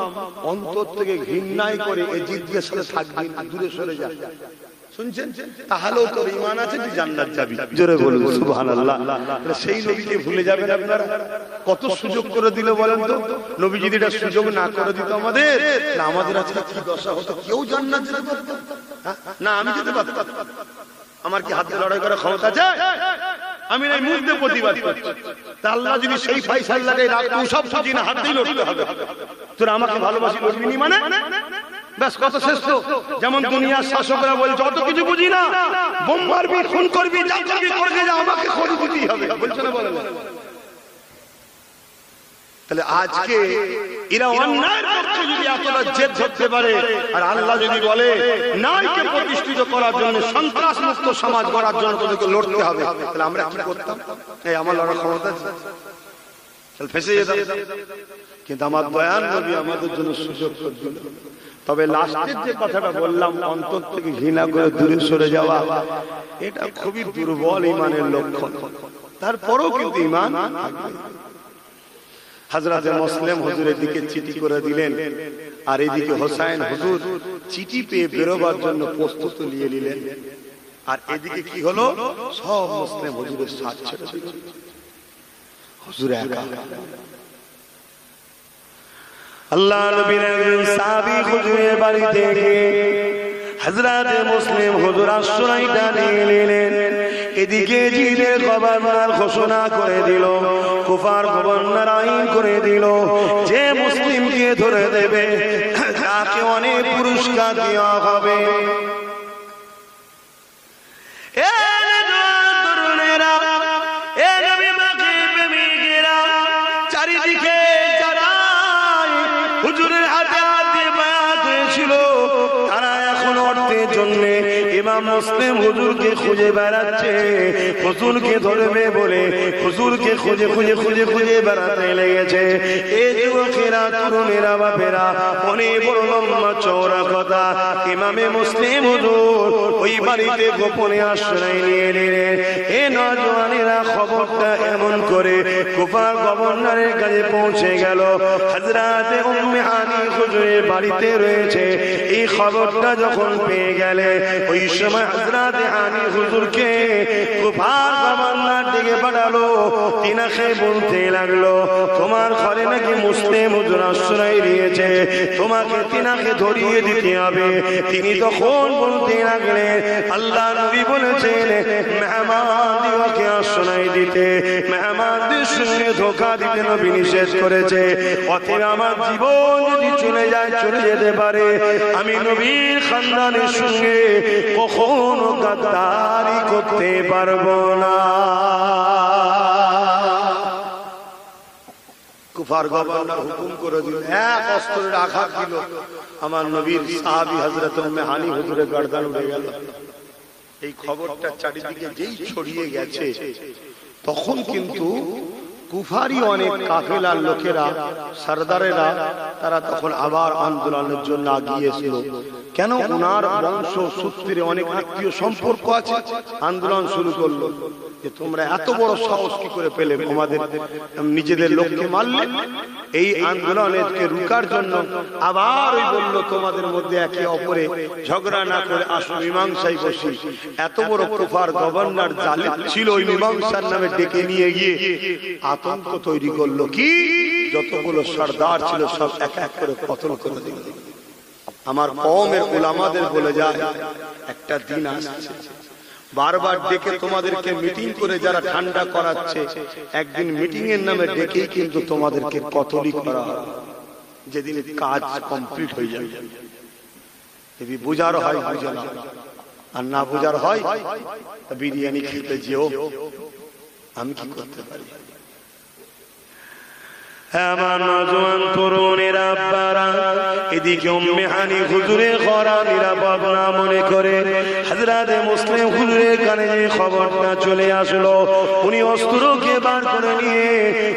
অন্তর থেকে ঘৃণাই করে এই জিজ্ঞেস সাথে থাকবি, দূরে সরে যা। শুনছেন? তাহলেও তোর ঈমান আছে, তুই জান্নাত যাবি। জোরে বলুন সুবহানাল্লাহ। সেই নবীকে ভুলে যাবেন আপনারা? কত সুযোগ করে দিল বলেন তো। নবী যদি এটা সুযোগ না করে দিত আমাদের, না আমাদের আজকে কি দশা হতো? কেউ জান্নাত যেতে পারত না, আমি যেতে পারতাম। আমার কি হাত দিয়ে লড়াই করার ক্ষমতা আছে? আমি এই মুহূর্তে প্রতিবাদ করছি। তা আল্লাহ যদি সেই ফয়সালা লাগাই রাত তুই সব বুঝি না, হাত দিয়ে লড়তে হবে। তোরা আমাকে ভালোবাসি লড়বি নি মানে ব্যাস কত শ্রেষ্ঠ। যেমন দুনিয়ার শাসকরা বলছে অত কিছু বুঝি না, বোম মারবি, খুন করবি, যা করবি করবে, যা আমাকে খড়ি দিতেই হবে, বলছে না? বলে না? তাহলে আজকে এরা অন্যায়ের পক্ষে যদি এতটা জেদ ধরতে পারে, আর আল্লাহ যদি বলে নারীকে প্রতিষ্ঠিত করার জন্য, সন্ত্রাস মুক্ত সমাজ গড়ার জন্য তোদেরকে লড়তে হবে, তাহলে আমরা কি করতাম? এই আমার লড়ার ক্ষমতা আছে, তাহলে ফেসে যেতাম। কিন্তু আমার দয়াল নবী আমাদের জন্য সুযোগ করে দিল। তবে লাস্টের যে কথাটা বললাম, অন্তর থেকে ঘৃণা করে দূরে সরে যাওয়া, এটা খুবই দুর্বল ইমানের লক্ষণ। তারপরেও কিন্তু ইমান। হযরত মুসলিম হুজুরের দিকে চিঠি করে দিলেন, আর এদিকে হোসেন হুজুর চিঠি পেয়ে বেরোবার জন্য প্রস্তুতি নিয়ে নিলেন। আর এদিকে কি হলো, সব মুসলিম হুজুরের সাথ ছেড়ে দিল, হুজুর একা। আল্লাহ নবীর একজন সাহাবী হুজুরের বাড়িতে গিয়ে হযরত মুসলিম হুজুর আশ্রয়টা নিয়ে নিলেন। এদিকে জিদের গভর্নর ঘোষণা করে দিল, কুফার গভর্নর আইন করে দিল, যে মুসলিমকে ধরে দেবে তাকে অনেক পুরস্কার দেওয়া হবে। চারিদিকে যারা হুজুরের হাতে হাতে বায়াত হয়েছিল, তারা এখন অর্থের জন্য ইমাম মুসলিম হুজুরকে খুঁজে বেড়াচ্ছে, হুজুরকে ধরবে বলে হুজুরকে খুঁজে খুঁজে খুঁজে খুঁজে বেড়াতে লেগেছে। এই যুবকেরা, তরুণেরা, বাপেরা, অনেক বড় লম্বা চওড়া কথা। ইমামে মুসলিম হুজুর ওই বাড়িতে গোপনে আশ্রয় নিয়ে নিলেন। এ নওজওয়ানেরা খবরটা এমন করে কুফার গভর্নরের কাছে পৌঁছে গেল, হযরত উম্মে হানি হুজুরের বাড়িতে রয়েছে। এই খবরটা যখন পেয়ে গেলে, ওই সময় হযরত হানি হুজুরকে কুফার গভর্নর ডেকে পাঠালো। তিনাকে বলতে লাগলো, তোমার ঘরে নাকি মুসলিম হুজুর আশ্রয় নিয়েছে, তোমাকে তিনাকে ধরিয়ে দিতে হবে। তিনি তখন বলতে লাগলেন, আল্লাহ নবী বলেছেন মেহমানদিগকে আশ্রয় দিতে, মেহমানদের সঙ্গে ধোঁকা দিতে নবী নিষেধ করেছে। অতএব আমার জীবন যদি চলে যায়, চলে যেতে পারে, আমি নবীর খানদানের সঙ্গে কখনো গাদ্দারি করতে পারবো না। কুফার গভর্নর হুকুম করে দিল, এক অস্ত্রের আঘাত দিল, আমার নবীর সাহাবী হযরত উম্মে হানি হুজুরের গর্দান উড়ে গেল। এই খবরটা চারিদিকে যেই ছড়িয়ে গেছে, তখন কিন্তু কুফারি অনেক কাফেলার লোকেরা, সরদারেরা, তারা তখন আবার আন্দোলনের জন্য আগিয়েছিল। কেন? ওনার বংশ সূত্রে অনেক আত্মীয় সম্পর্ক আছে। আন্দোলন শুরু করলো যে তোমরা এত বড় সাহস কি করে পেলে, তোমাদের নিজেদের লোককে মারলে। এই আন্দোলনকে রুকার জন্য আবার ওই বলল, তোমাদের মধ্যে একে অপরে ঝগড়া না করে আসো মীমাংসায় বসি। এত বড় কুফার গভর্নর জালিম ছিল, ওই মীমাংসার নামে ডেকে নিয়ে গিয়ে আতঙ্ক তৈরি করলো। কি যতগুলো সরদার ছিল সব এক এক করে কতল করে দিল। আমার কওমের উলামাদের বলে যায়, একটা দিন আসছে, বারবার ডেকে তোমাদেরকে মিটিং করে যারা ঠান্ডা করাচ্ছে, একদিন মিটিং এর নামে ডেকেই কিন্তু তোমাদেরকে কতলই করা হবে। যেদিন কাজ কমপ্লিট হয়ে যাবে, যদি বুঝার হয় বুঝে না, আর না বুঝার হয় বিরিয়ানি খেতে যেও। আমি কি করতে পারি? আমার নওজোয়ান তরুণেরা, আব্বারা, এদিকে উম্মে হানি হুজুরের ঘোড়া নিরাপদ না মনে করে হযরত মুসলিম হুজুরের কানে যে খবরটা চলে আসলো, উনি অস্ত্রকে বার করে নিয়ে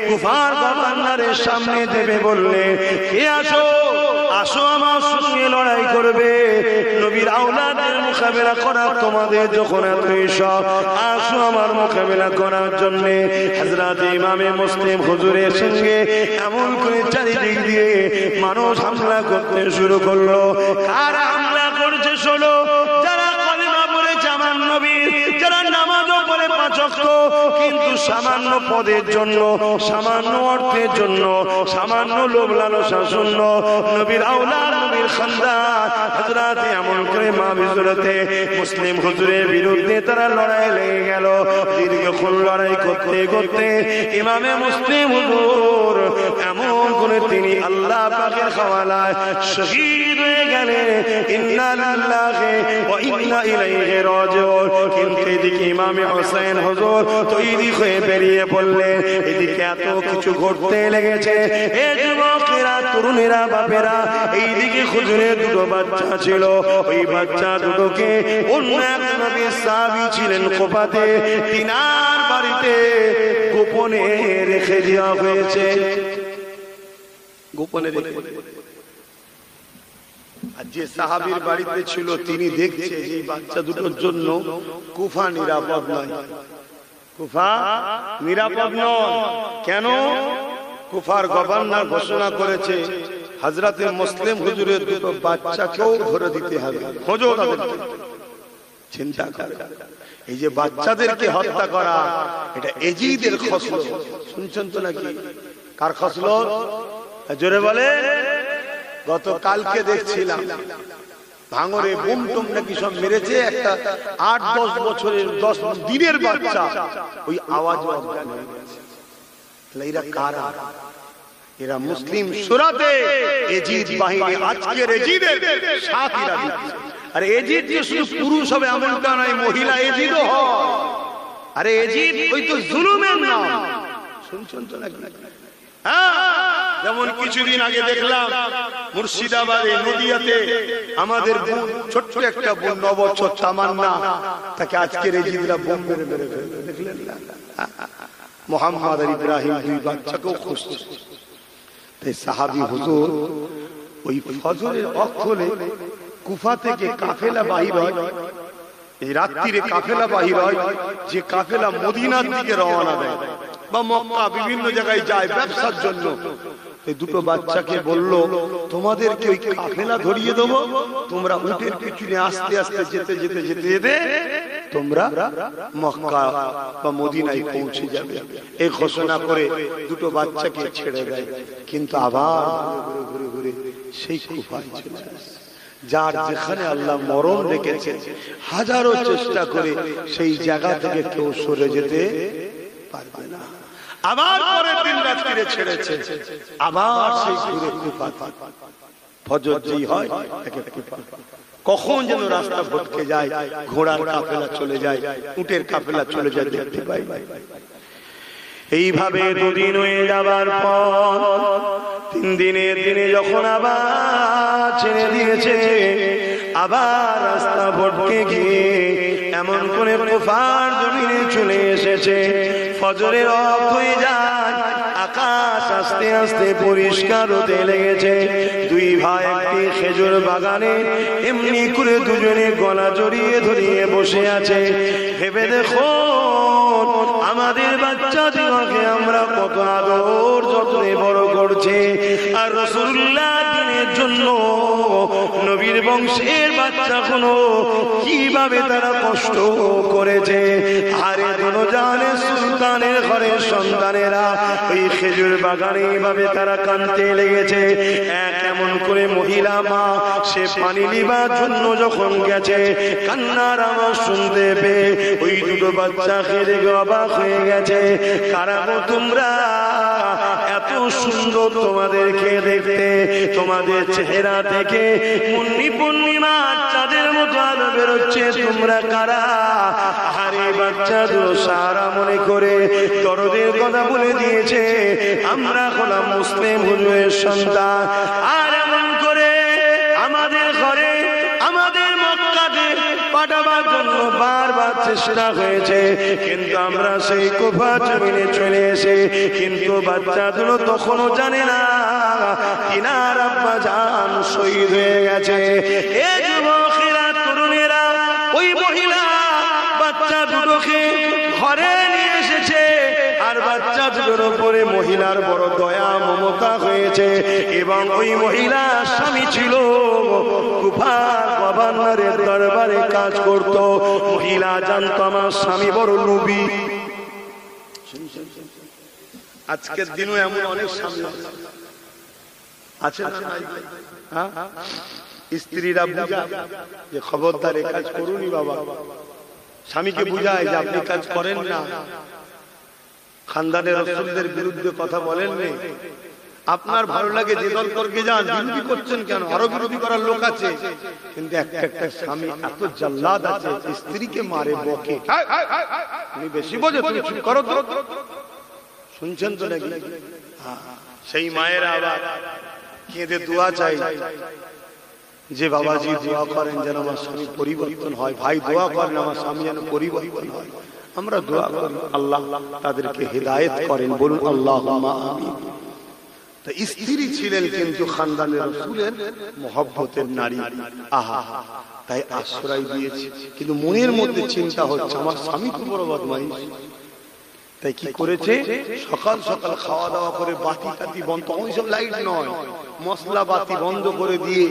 কুফার গভর্নরের সামনে দেবে বললেন, কে আসো, আসো আমার সঙ্গে লড়াই করবে। নবীর আওলাদের মোকাবেলা করার তোমাদের যখন এত ইচ্ছা, আসো আমার মোকাবেলা করার জন্য। হযরত ইমামে মুসলিম হুজুরের সঙ্গে এমন করে চারিদিক দিয়ে মানুষ হামলা করতে শুরু করলো। আর হামলা করছে শোনো, যারা কলিমা পড়েছে আমার নবীর, যারা নামাজও পড়ে 5 ওয়াক্ত, কিন্তু সামান্য পদের জন্য, সামান্য অর্থের জন্য, সামান্য লোভ লালসার জন্য নবীর আওলাদ, নবীর খানদান হযরত এমন করে মাহফিজুরতে মুসলিম হুজুরের বিরুদ্ধে তারা লড়াই লেগে গেল। দীর্ঘক্ষণ লড়াই করতে করতে ইমামে মুসলিম হুজুর এমন করে তিনি আল্লাহ পাকের হাওয়ালায় শহীদ হয়ে গেলেন। ইন্না লিল্লাহি ওয়া ইন্না ইলাইহি রাজিউন। কিন্তু এদিকে ইমামে হোসেন হুজুর তৈরি হয়ে বেরিয়ে পড়লেন। এদিকে এত কিছু ঘটতে লেগেছে। এ যুবকেরা, তরুণেরা, বাপেরা, এইদিকে হুজুরের 2 বাচ্চা ছিল। ওই বাচ্চা দুটোকে অন্য এক নবীর সাহাবী ছিলেন কুফাতে, তিনার বাড়িতে গোপনে রেখে দেওয়া হয়েছে। গোপনে রেখে, আর যে সাহাবীর বাড়িতে ছিল তিনি দেখছে যে বাচ্চা দুটোর জন্য কুফা নিরাপদ নয়। কুফা নিরাপদ নয় কেন? কুফার গভর্নর ঘোষণা করেছে হযরতে মুসলিম হুজুরের 2 বাচ্চাকেও ধরে দিতে হবে। খোঁজো তাদেরকে। চিন্তা করে, এই যে বাচ্চাদেরকে হত্যা করা, এটা এজিদের খসলত। শুনছেন তো নাকি? কার খসলত? জোরে বলে। গতকালকে দেখছিলাম ভাঙরে বুম টুম নাকি সব মেরেছে, একটা 8-10 বছরের 10 দিনের বাচ্চা ওই আওয়াজ অজ্ঞান হয়ে গেছে। এরা কারা? এরা মুসলিম সুরাতে এজিদ বাহিনী, আজকের এজিদের সাথীরা দিচ্ছে। আরে এজিদ যে শুধু পুরুষ হবে এমনটা নয়, মহিলা এজিদও হয়। আরে এজিদ ওই তো জুলুমের নাম। শুনছেন তো নাকি? যেমন কিছুদিন আগে দেখলাম মুর্শিদাবাদে নদিয়াতে আমাদের ছোট্ট একটা বোন 9 বছর তামান্না, তাকে আজকের এজিদরা বোম মেরে মেরে ফেললো। দেখলেন না? মোহাম্মদ আর ইব্রাহিম 2 বাচ্চাকেও খুঁজছে। তাই সাহাবী হুজুর ওই ফজরের ওয়াক্ত হলে কুফা থেকে কাফেলা বাহির হয়। এই রাত্রিরে কাফেলা বাহির হয়, যে কাফেলা মদিনার দিকে রওনা দেয় বা মক্কা বিভিন্ন জায়গায় যায় ব্যবসার জন্য। এই 2 বাচ্চাকে বলল, তোমাদেরকে ওই কাফেলা ধরিয়ে দেবো, তোমরা উটের পিছনে আস্তে আস্তে যেতে যেতে যেতে যেতে তোমরা মক্কা বা মদিনায় পৌঁছে যাবে। এই ঘোষণা করে 2 বাচ্চাকে ছেড়ে দেয়। কিন্তু আবার ঘুরে ঘুরে সেই কুফায় চলে আসে। যার যেখানে আল্লাহ মরণ রেখেছে, হাজারো চেষ্টা করে সেই জায়গা থেকে কেউ সরে যেতে পারবে না। আবার পরের দিন রাত্রিরে ছেড়েছে, আবার সেই ঘুরে কুফা। ফজর যেই হয় কখন যেন রাস্তা ভটকে যায়, ঘোড়ার কাফেলা চলে যায়, উটের কাফেলা চলে যায়, দেখতে পাই। এইভাবে 2 দিন হয়ে যাবার পর 3 দিনের দিনে যখন আবার ছেড়ে দিয়েছে, আবার রাস্তা ভটকে গিয়ে এমন করে কুফার জমিনে চলে এসেছে। ফজরের ওয়াক্ত হয়ে যায়, আকাশ আস্তে আস্তে পরিষ্কার হতে লেগেছে। 2 ভাই একটি খেজুর বাগানে এমনি করে দুজনে গলা জড়িয়ে ধরিয়ে বসে আছে। ভেবে দেখো আমাদের বাচ্চাদেরকে আমরা কত আদর যত্নে বড় করছি, আর রাসূলুল্লাহ দিনের জন্য নবীর বংশের বাচ্চাগুলো কিভাবে তারা কষ্ট করেছে। আরে দোনোজানের সুলতানের ঘরের সন্তানেরা ওই খেজুর বাগানে এইভাবে তারা কাঁদতে লেগেছে। এমন করে মহিলা মা, সে পানি নিবার জন্য যখন গেছে, কান্নার আওয়াজ শুনতে পেয়ে ওই 2 বাচ্চা খেয়ে অবাক হয়ে গেছে। কারা গো তোমরা? এত সুন্দর তোমাদেরকে দেখতে, তোমাদের চেহারা থেকে পূর্ণিমার চাঁদের মতো আলো বেরোচ্ছে, তোমরা কারা? আরে বাচ্চা 2 সারা মনে করে দরদের কথা বলে দিয়েছে, আমরা হলাম মুসলিম হুজুরের সন্তান। আর এমন করে আমাদের ঘরে, আমাদের মক্কাতে পাঠাবার জন্য বারবার চেষ্টা হয়েছে, কিন্তু আমরা সেই কুফা জমিনে চলে এসে, কিন্তু বাচ্চাগুলো তখনও জানে না তিনার আব্বা জান শহীদ হয়ে গেছে। এই যুবকেরা, তরুণেরা, ওই মহিলা বাচ্চা দুটোকে ঘরে নিয়ে এসেছে, আর আর বাচ্চা দুটোর উপরে মহিলার বড় দয়া মমতা হয়েছে এবং ওই মহিলা স্বামী ছিল কুফার গভর্নরের দরবারে কাজ করত। মহিলা জানতো আমার স্বামী বড় লোভী। আজকের দিনও এমন অনেক স্বামী আছে না? স্ত্রীরা বুঝায় যে খবরদার এই কাজ করুনি বাবা, স্বামীকে বুঝায় যে আপনি কাজ করেন না, খানদানের রাসূলদের বিরুদ্ধে কথা বলেন না, আপনার ভালো লাগে যে দল করকে যান, বিরোধী করছেন কেন? আরো বিরোধী করার লোক আছে, কিন্তু একটা স্বামী এত জাল্লাদ আছে স্ত্রীকে মারে বকে, তুমি বেশি বোঝো, তুমি চুপ করো তো। শুনছেন তো নাকি? সেই মায়েরা আবার কেঁদে দোয়া চাই যে বাবাজি দোয়া করেন যেন আমার স্বামী পরিবর্তন হয়, ভাই দোয়া করেন আমার স্বামী যেন পরিবর্তন হয়। আমরা দোয়া করি আল্লাহ তাদেরকে হেদায়েত করেন, বলুন আল্লাহুম্মা আমিন। তো স্ত্রী ছিলেন কিন্তু খানদানের রাসূলের মহব্বতের নারী, আহা, তাই আশ্রয় দিয়েছে, কিন্তু মনের মধ্যে চিন্তা হচ্ছে আমার স্বামী তো বড় বদমাইশ। তাই কি করেছে, সকাল সকাল খাওয়া দাওয়া করে বাতি টাতি বন্ধ, ওই সব লাইট নয়, মশলা বাতি বন্ধ করে দিয়ে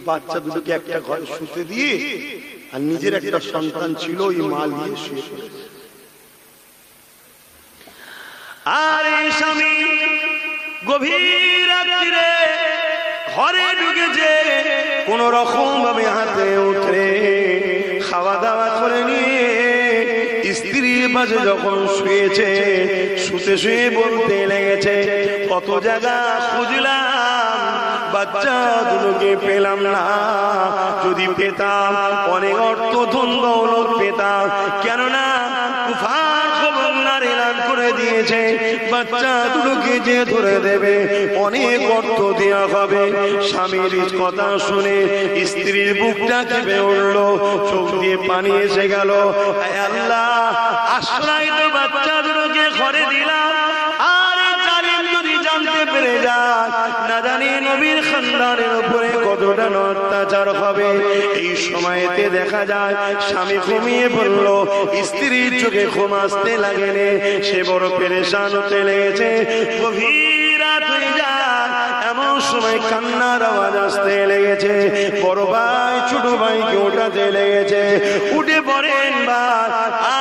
বাচ্চা দুটোকে একটা ঘরে শুতে দিয়ে, আর নিজের একটা সন্তান ছিল ওই মাল দিয়ে শুয়ে পড়েছে। আর এই স্বামী গভীর রাত্রিরে ঘরে ঢুকেছে, কোন রকম ভাবে হাতে উঠে খাওয়া দাওয়া করে নিয়ে স্ত্রীর পাশে যখন শুয়েছে, শুতে শুয়ে বলতে লেগেছে কত জায়গা খুঁজলাম, বাচ্চা দুটোকে পেলাম না, যদি পেতাম অনেক অর্থ ধন দৌলত পেতাম, কেননা কুফার খবরদার এলান করে দিয়েছে বাচ্চা দুটোকে যে ধরে দেবে অনেক অর্থ দেওয়া হবে। স্বামীর কথা শুনে স্ত্রীর বুকটা কেঁপে উঠল, চোখ দিয়ে পানি এসে গেল। আল্লাহ, আশ্রয় তো বাচ্চা দুটোকে ঘরে দিলাম, আর জালিম যদি জানতে পেরে যায় না জানি নবীর খানদানের উপরে কতটা অত্যাচার হবে। এই সময়তে দেখা যায় স্বামী ঘুমিয়ে পড়ল, স্ত্রীর চোখে ঘুম আসতে লাগেনি, সে বড় পেরেশান হতে লেগেছে। গভীর রাত হয়ে যায়, এমন সময় কান্নার আওয়াজ আসতে লেগেছে, বড় ভাই ছোট ভাইকে ওঠাতে লেগেছে, উঠে পড়েন ভাই,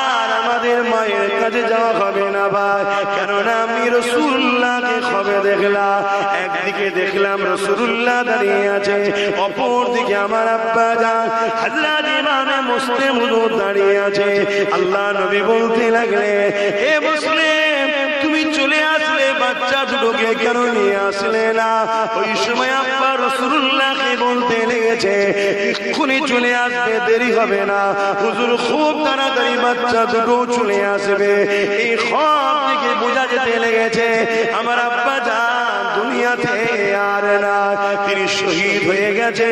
আর আমাদের মায়ের কাছে যাওয়া হবে না ভাই, কেননা আমি রাসূলুল্লাহকে খবর দেখলাম, একদিকে দেখলাম রাসূলুল্লাহ দাঁড়িয়ে আছে, অপর দিকে আমার আব্বা জান হযরত ইমাম মুসলিম হুজুর দাঁড়িয়ে আছে। আল্লাহ নবী বলতে লাগলে, হে মুসলিম তুমি চলে আসলে, বাচ্চা দুটোকে কেন নিয়ে আসলে না? ওই সময় আব্বা রাসূলুল্লাহকে বলতে লেগেছে এক্ষুনি চলে আসবে, দেরি হবে না হুজুর, খুব তাড়াতাড়ি বাচ্চা দুটো চলে আসবে। এই খবর থেকে বোঝা যেতে লেগেছে আমার আব্বা জান দুনিয়াতে আর না, তিনি শহীদ হয়ে গেছে,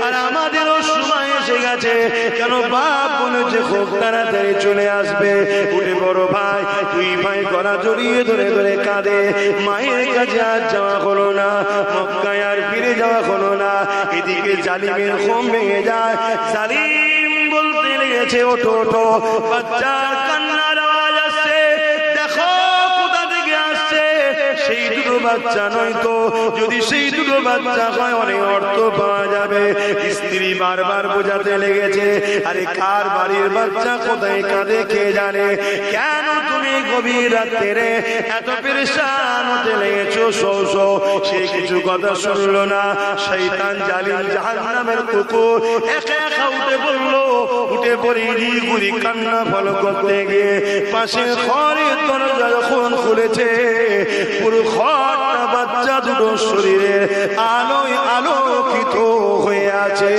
আর আমাদেরও সময় এসে গেছে, কেন বাপ বলেছে খুব তাড়াতাড়ি চলে আসবে। উঠে বড় ভাই দুই ভাই গলা জড়িয়ে ধরে ধরে কাঁদে, মায়ের কাছে আর যাওয়া হলো না, মক্কায় আর ফিরে যাওয়া হলো না। এদিকে জালিমের ঘুম ভেঙে যায়, জালিম বলতে লেগেছে ওঠো ওঠো, বাচ্চার কান্নার আওয়াজ আসছে, দেখো কোথা থেকে আসছে, সেই দুটো বাচ্চা নয় তো, যদি সেই দুটো বাচ্চা হয় অনেক অর্থ পাওয়া যাবে। স্ত্রী বারবার বোঝাতে লেগেছে, আরে কার বাড়ির বাচ্চা কোথায় কাঁদে কে জানে, কেন তুমি গভীর রাত্রে এত পেরেশান হতে লেগেছো, শোষো। সে কিছু কথা শুনলো না, শয়তান জালিম জাহান্নামের কুকুর একা একা উঠে পড়লো, উঠে পড়ে গুড়ি কান্না ফল করতে গিয়ে পাশে ঘরের দরজা যখন খুলেছে, পুরো ঘরটা বাচ্চা দুটো শরীরের আলোয় আলোকিত হয়ে আছে।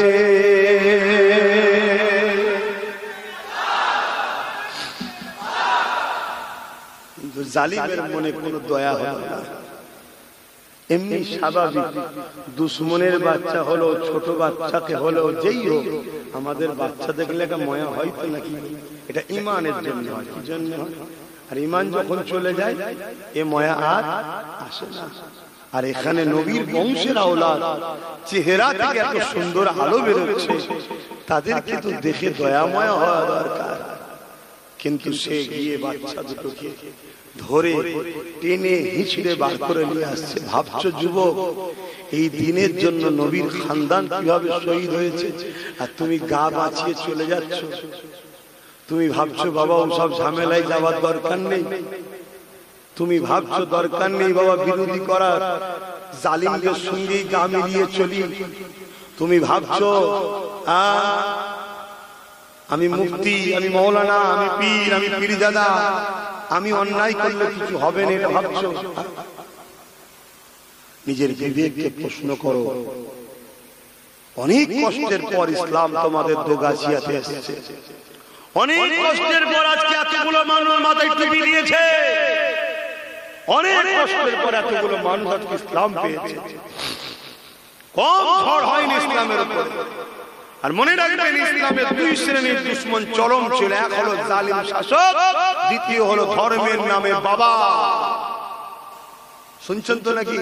কিন্তু জালিমের মনে কোনো দয়া হলো না, এমনি স্বাভাবিক, দুশ্মনের বাচ্চা হলো, ছোট বাচ্চাকে হলো, যেই হোক আমাদের বাচ্চা দেখলে একটা ময়া হয় তো নাকি? এটা ঈমানের জন্য হয়, কি জন্য হয়? আর ঈমান যখন চলে যায় এ ময়া আর আসে না। আর এখানে নবীর বংশের আওলাদ, চেহারা থেকে এত সুন্দর আলো বেরোচ্ছে, তাদেরকে তো দেখে দয়াময় হওয়া দরকার। কিন্তু সে গিয়ে বাচ্চা দুটোকে ধরে টেনে হিঁচড়ে বার করে নিয়ে আসছে। ভাবছো যুবক, এই দিনের জন্য নবীর খানদান কিভাবে শহীদ হয়েছে, আর তুমি গা বাঁচিয়ে চলে যাচ্ছ। তুমি ভাবছো বাবা ওসব ঝামেলায় যাওয়ার দরকার নেই, তুমি ভাবছো দরকার নেই বাবা বিরোধী করার, জালিমদের সঙ্গেই গা মিলিয়ে চলি। তুমি ভাবছো আমি মুফতি, আমি মৌলানা, আমি পীর, আমি পীরজাদা, আমি অন্যায় করলে কিছু হবে না, এটা ভাবছো। নিজের বিবেককে প্রশ্ন করো। অনেক কষ্টের পর ইসলাম তোমাদের দোগাছিয়াতে এসেছে, অনেক কষ্টের পর আজকে এতগুলো মানুষ মাথায় টুপি দিয়েছে, অনেক কষ্টের পর এতগুলো মানুষ আজকে ইসলাম পেয়েছে। কম ঝড় হয়নি ইসলামের উপর। আর মনে রাখবেন ইসলামের দুই শ্রেণীর দুশ্মন চরম ছিল, এক হলো জালিম শাসক, দ্বিতীয় হলো ধর্মের নামে বাবা। শুনছেন তো নাকি?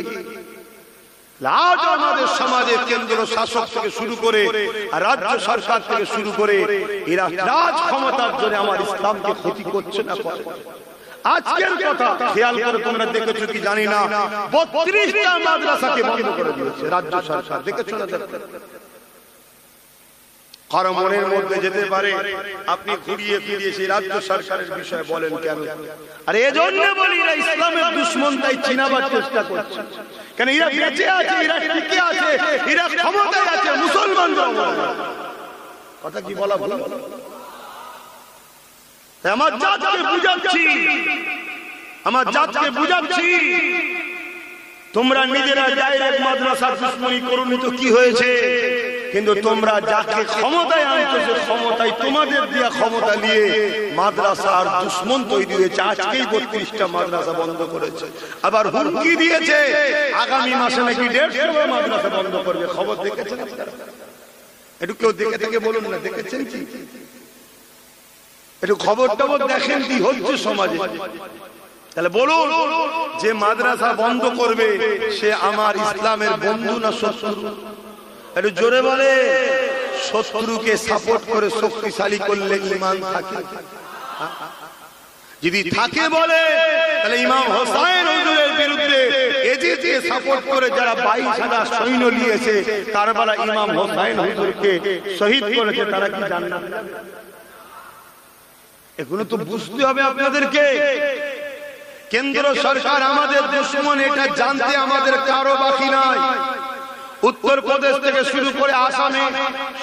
আজ আমাদের সমাজে কেন্দ্র শাসক থেকে শুরু করে আর রাজ্য সরকার থেকে শুরু করে এরা রাজ ক্ষমতার জন্য আমার ইসলামকে ক্ষতি করছে না করে। আজকের কথা খেয়াল করে তোমরা দেখেছো কি জানি না, 32টা মাদ্রাসাকে বন্ধ করে দিয়েছে রাজ্য সরকার। দেখেছো না? কারো মনের মধ্যে যেতে পারে আপনি ঘুরিয়ে ফিরিয়ে সেই রাজ্য সরকারের বিষয়ে বলেন কেন? আর এজন্য বলি এরা ইসলামের দুশমন, তাই চিনাবার চেষ্টা করছে। কেন এরা বেঁচে আছে, এরা টিকে আছে, এরা ক্ষমতায় আছে, মুসলমানরা কথা কি বলা ভুল? আমার জাতকে বুঝাচ্ছি, আমার জাতকে বুঝাচ্ছি, তোমরা নিজেরা ডাইরেক্ট মাদ্রাসার দুশমনি করোনি তো কি হয়েছে? কিন্তু তোমরা যাকে ক্ষমতায় আনছো সে ক্ষমতায় তোমাদের দেওয়া ক্ষমতা নিয়ে মাদ্রাসার দুশমন তৈরি হয়েছে। আজকেই 32টা মাদ্রাসা বন্ধ করেছে, আবার হুমকি দিয়েছে আগামী মাসে নাকি 150 মাদ্রাসা বন্ধ করবে। খবর দেখেছেন? একটু কেউ দেখে থেকে বলুন না, দেখেছেন কি? একটু খবর টবর দেখেন কি হচ্ছে সমাজে। তাহলে বলুন, যে মাদ্রাসা বন্ধ করবে সে আমার ইসলামের বন্ধু না শত্রু? একটু জোরে বলে। শত্রুকে সাপোর্ট করে শক্তিশালী করলে ঈমান থাকে? যদি থাকে বলে তাহলে ইমাম হোসেন হুজুরের বিরুদ্ধে এজিদকে সাপোর্ট করে যারা 22,000 সৈন্য নিয়েছে কারবালা ইমাম হোসেন হুজুরকে শহীদ করেছে, তারা কি জান্নাত? এগুলো তো বুঝতে হবে আপনাদেরকে। কেন্দ্র সরকার আমাদের দুশমন, এটা জানতে আমাদের কারো বাকি নাই। উত্তরপ্রদেশ থেকে শুরু করে আসামে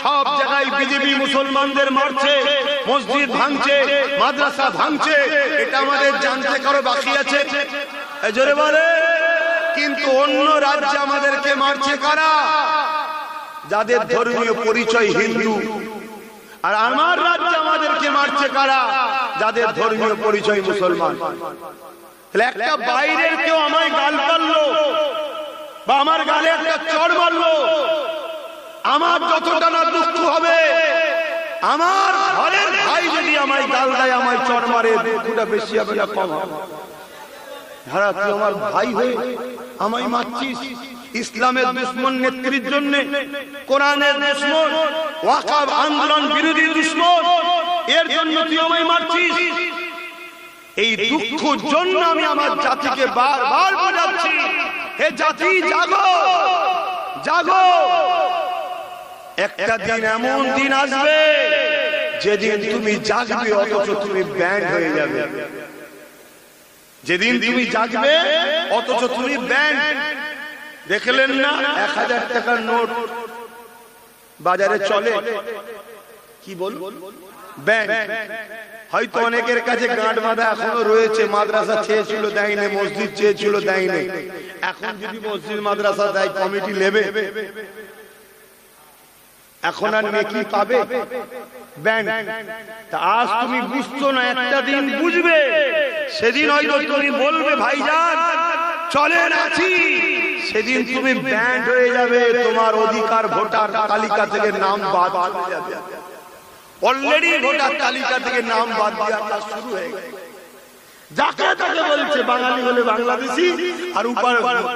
সব জায়গায় বিজেপি মুসলমানদের মারছে, মসজিদ ভাঙছে, মাদ্রাসা ভাঙছে, এটা আমাদের জানতে কারো বাকি আছে? জোরে বলে। কিন্তু অন্য রাজ্যে আমাদেরকে মারছে কারা? যাদের ধর্মীয় পরিচয় হিন্দু। আর আমার রাজ্যে আমাদেরকে মারছে কারা? যাদের ধর্মীয় পরিচয় মুসলমান। একটা বাইরের কেউ আমায় গাল পারলো বা আমার গালে একটা চড় মারলো, আমার যতটা না দুঃখ হবে, আমার ঘরের ভাই যদি আমায় গাল দেয়, আমায় চড় মারে, দুঃখটা বেশি হবে না কম হবে? ধারা তুই আমার ভাই হয়ে আমায় মারছিস, ইসলামের দুশমন নেত্রীর জন্য, কোরআনের দুশমন, ওয়াকফ আন্দোলন বিরোধী দুশমন, এর জন্য তুই আমায় মারছিস। এই দুঃখের জন্য আমি আমার জাতিকে বারবার বোঝাচ্ছি, হে জাতি জাগো, জাগো। একটা দিন এমন দিন আসবে যেদিন তুমি জাগবে অথচ তুমি ব্যান্ড হয়ে যাবে। যেদিন তুমি জাগবে অথচ তুমি ব্যান্ড। দেখলেন না 1000 টাকার নোট বাজারে চলে, কি বল? ব্যান্ড। হয়তো অনেকের কাছে গাঁট বাঁধা এখনো রয়েছে, মাদ্রাসা চেয়েছিল দেয়নি, মসজিদ চেয়েছিল দেয়নি। এখন যদি মসজিদ মাদ্রাসা দেয় কমিটি নেবে, এখন আর নেকি পাবে? ব্যান্ড। তা আজ তুমি বুঝছো না, একটা দিন বুঝবে, সেদিন হয়তো তুমি বলবে ভাইজান চলেন আছি, সেদিন তুমি ব্যান্ড হয়ে যাবে, তোমার অধিকার ভোটার তালিকা থেকে নাম বাদ চলে যাবে। অলরেডি ভোটার তালিকা থেকে নাম বাদ দেওয়ার কাজ শুরু হয়ে গেছে। যাকে তাকে বলছে বাঙালি হলে বাংলাদেশি, আর উপর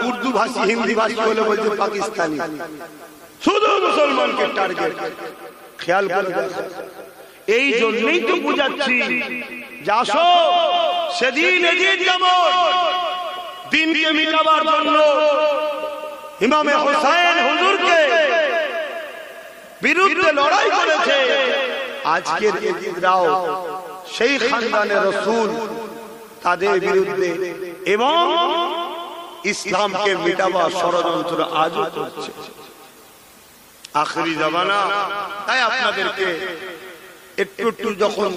উর্দু ভাষী হিন্দি ভাষী হলে বলছে পাকিস্তানি। শুধু মুসলমানকে টার্গেট। খেয়াল করে দেখো। এই জন্যই তো বুঝাচ্ছি যাসো সেদিন এজিদ যেমন দিনকে মিটাবার জন্য ইমামে হোসেন হুজুরকে বিরুদ্ধে লড়াই করেছে, আজকের এজিদরাও সেই খানদানের রাসূল তাদের বিরুদ্ধে এবং ইসলামকে মিটাবার ষড়যন্ত্র আজও করছে। আখেরি জামানা, তাই আপনাদেরকে একটু একটু যখন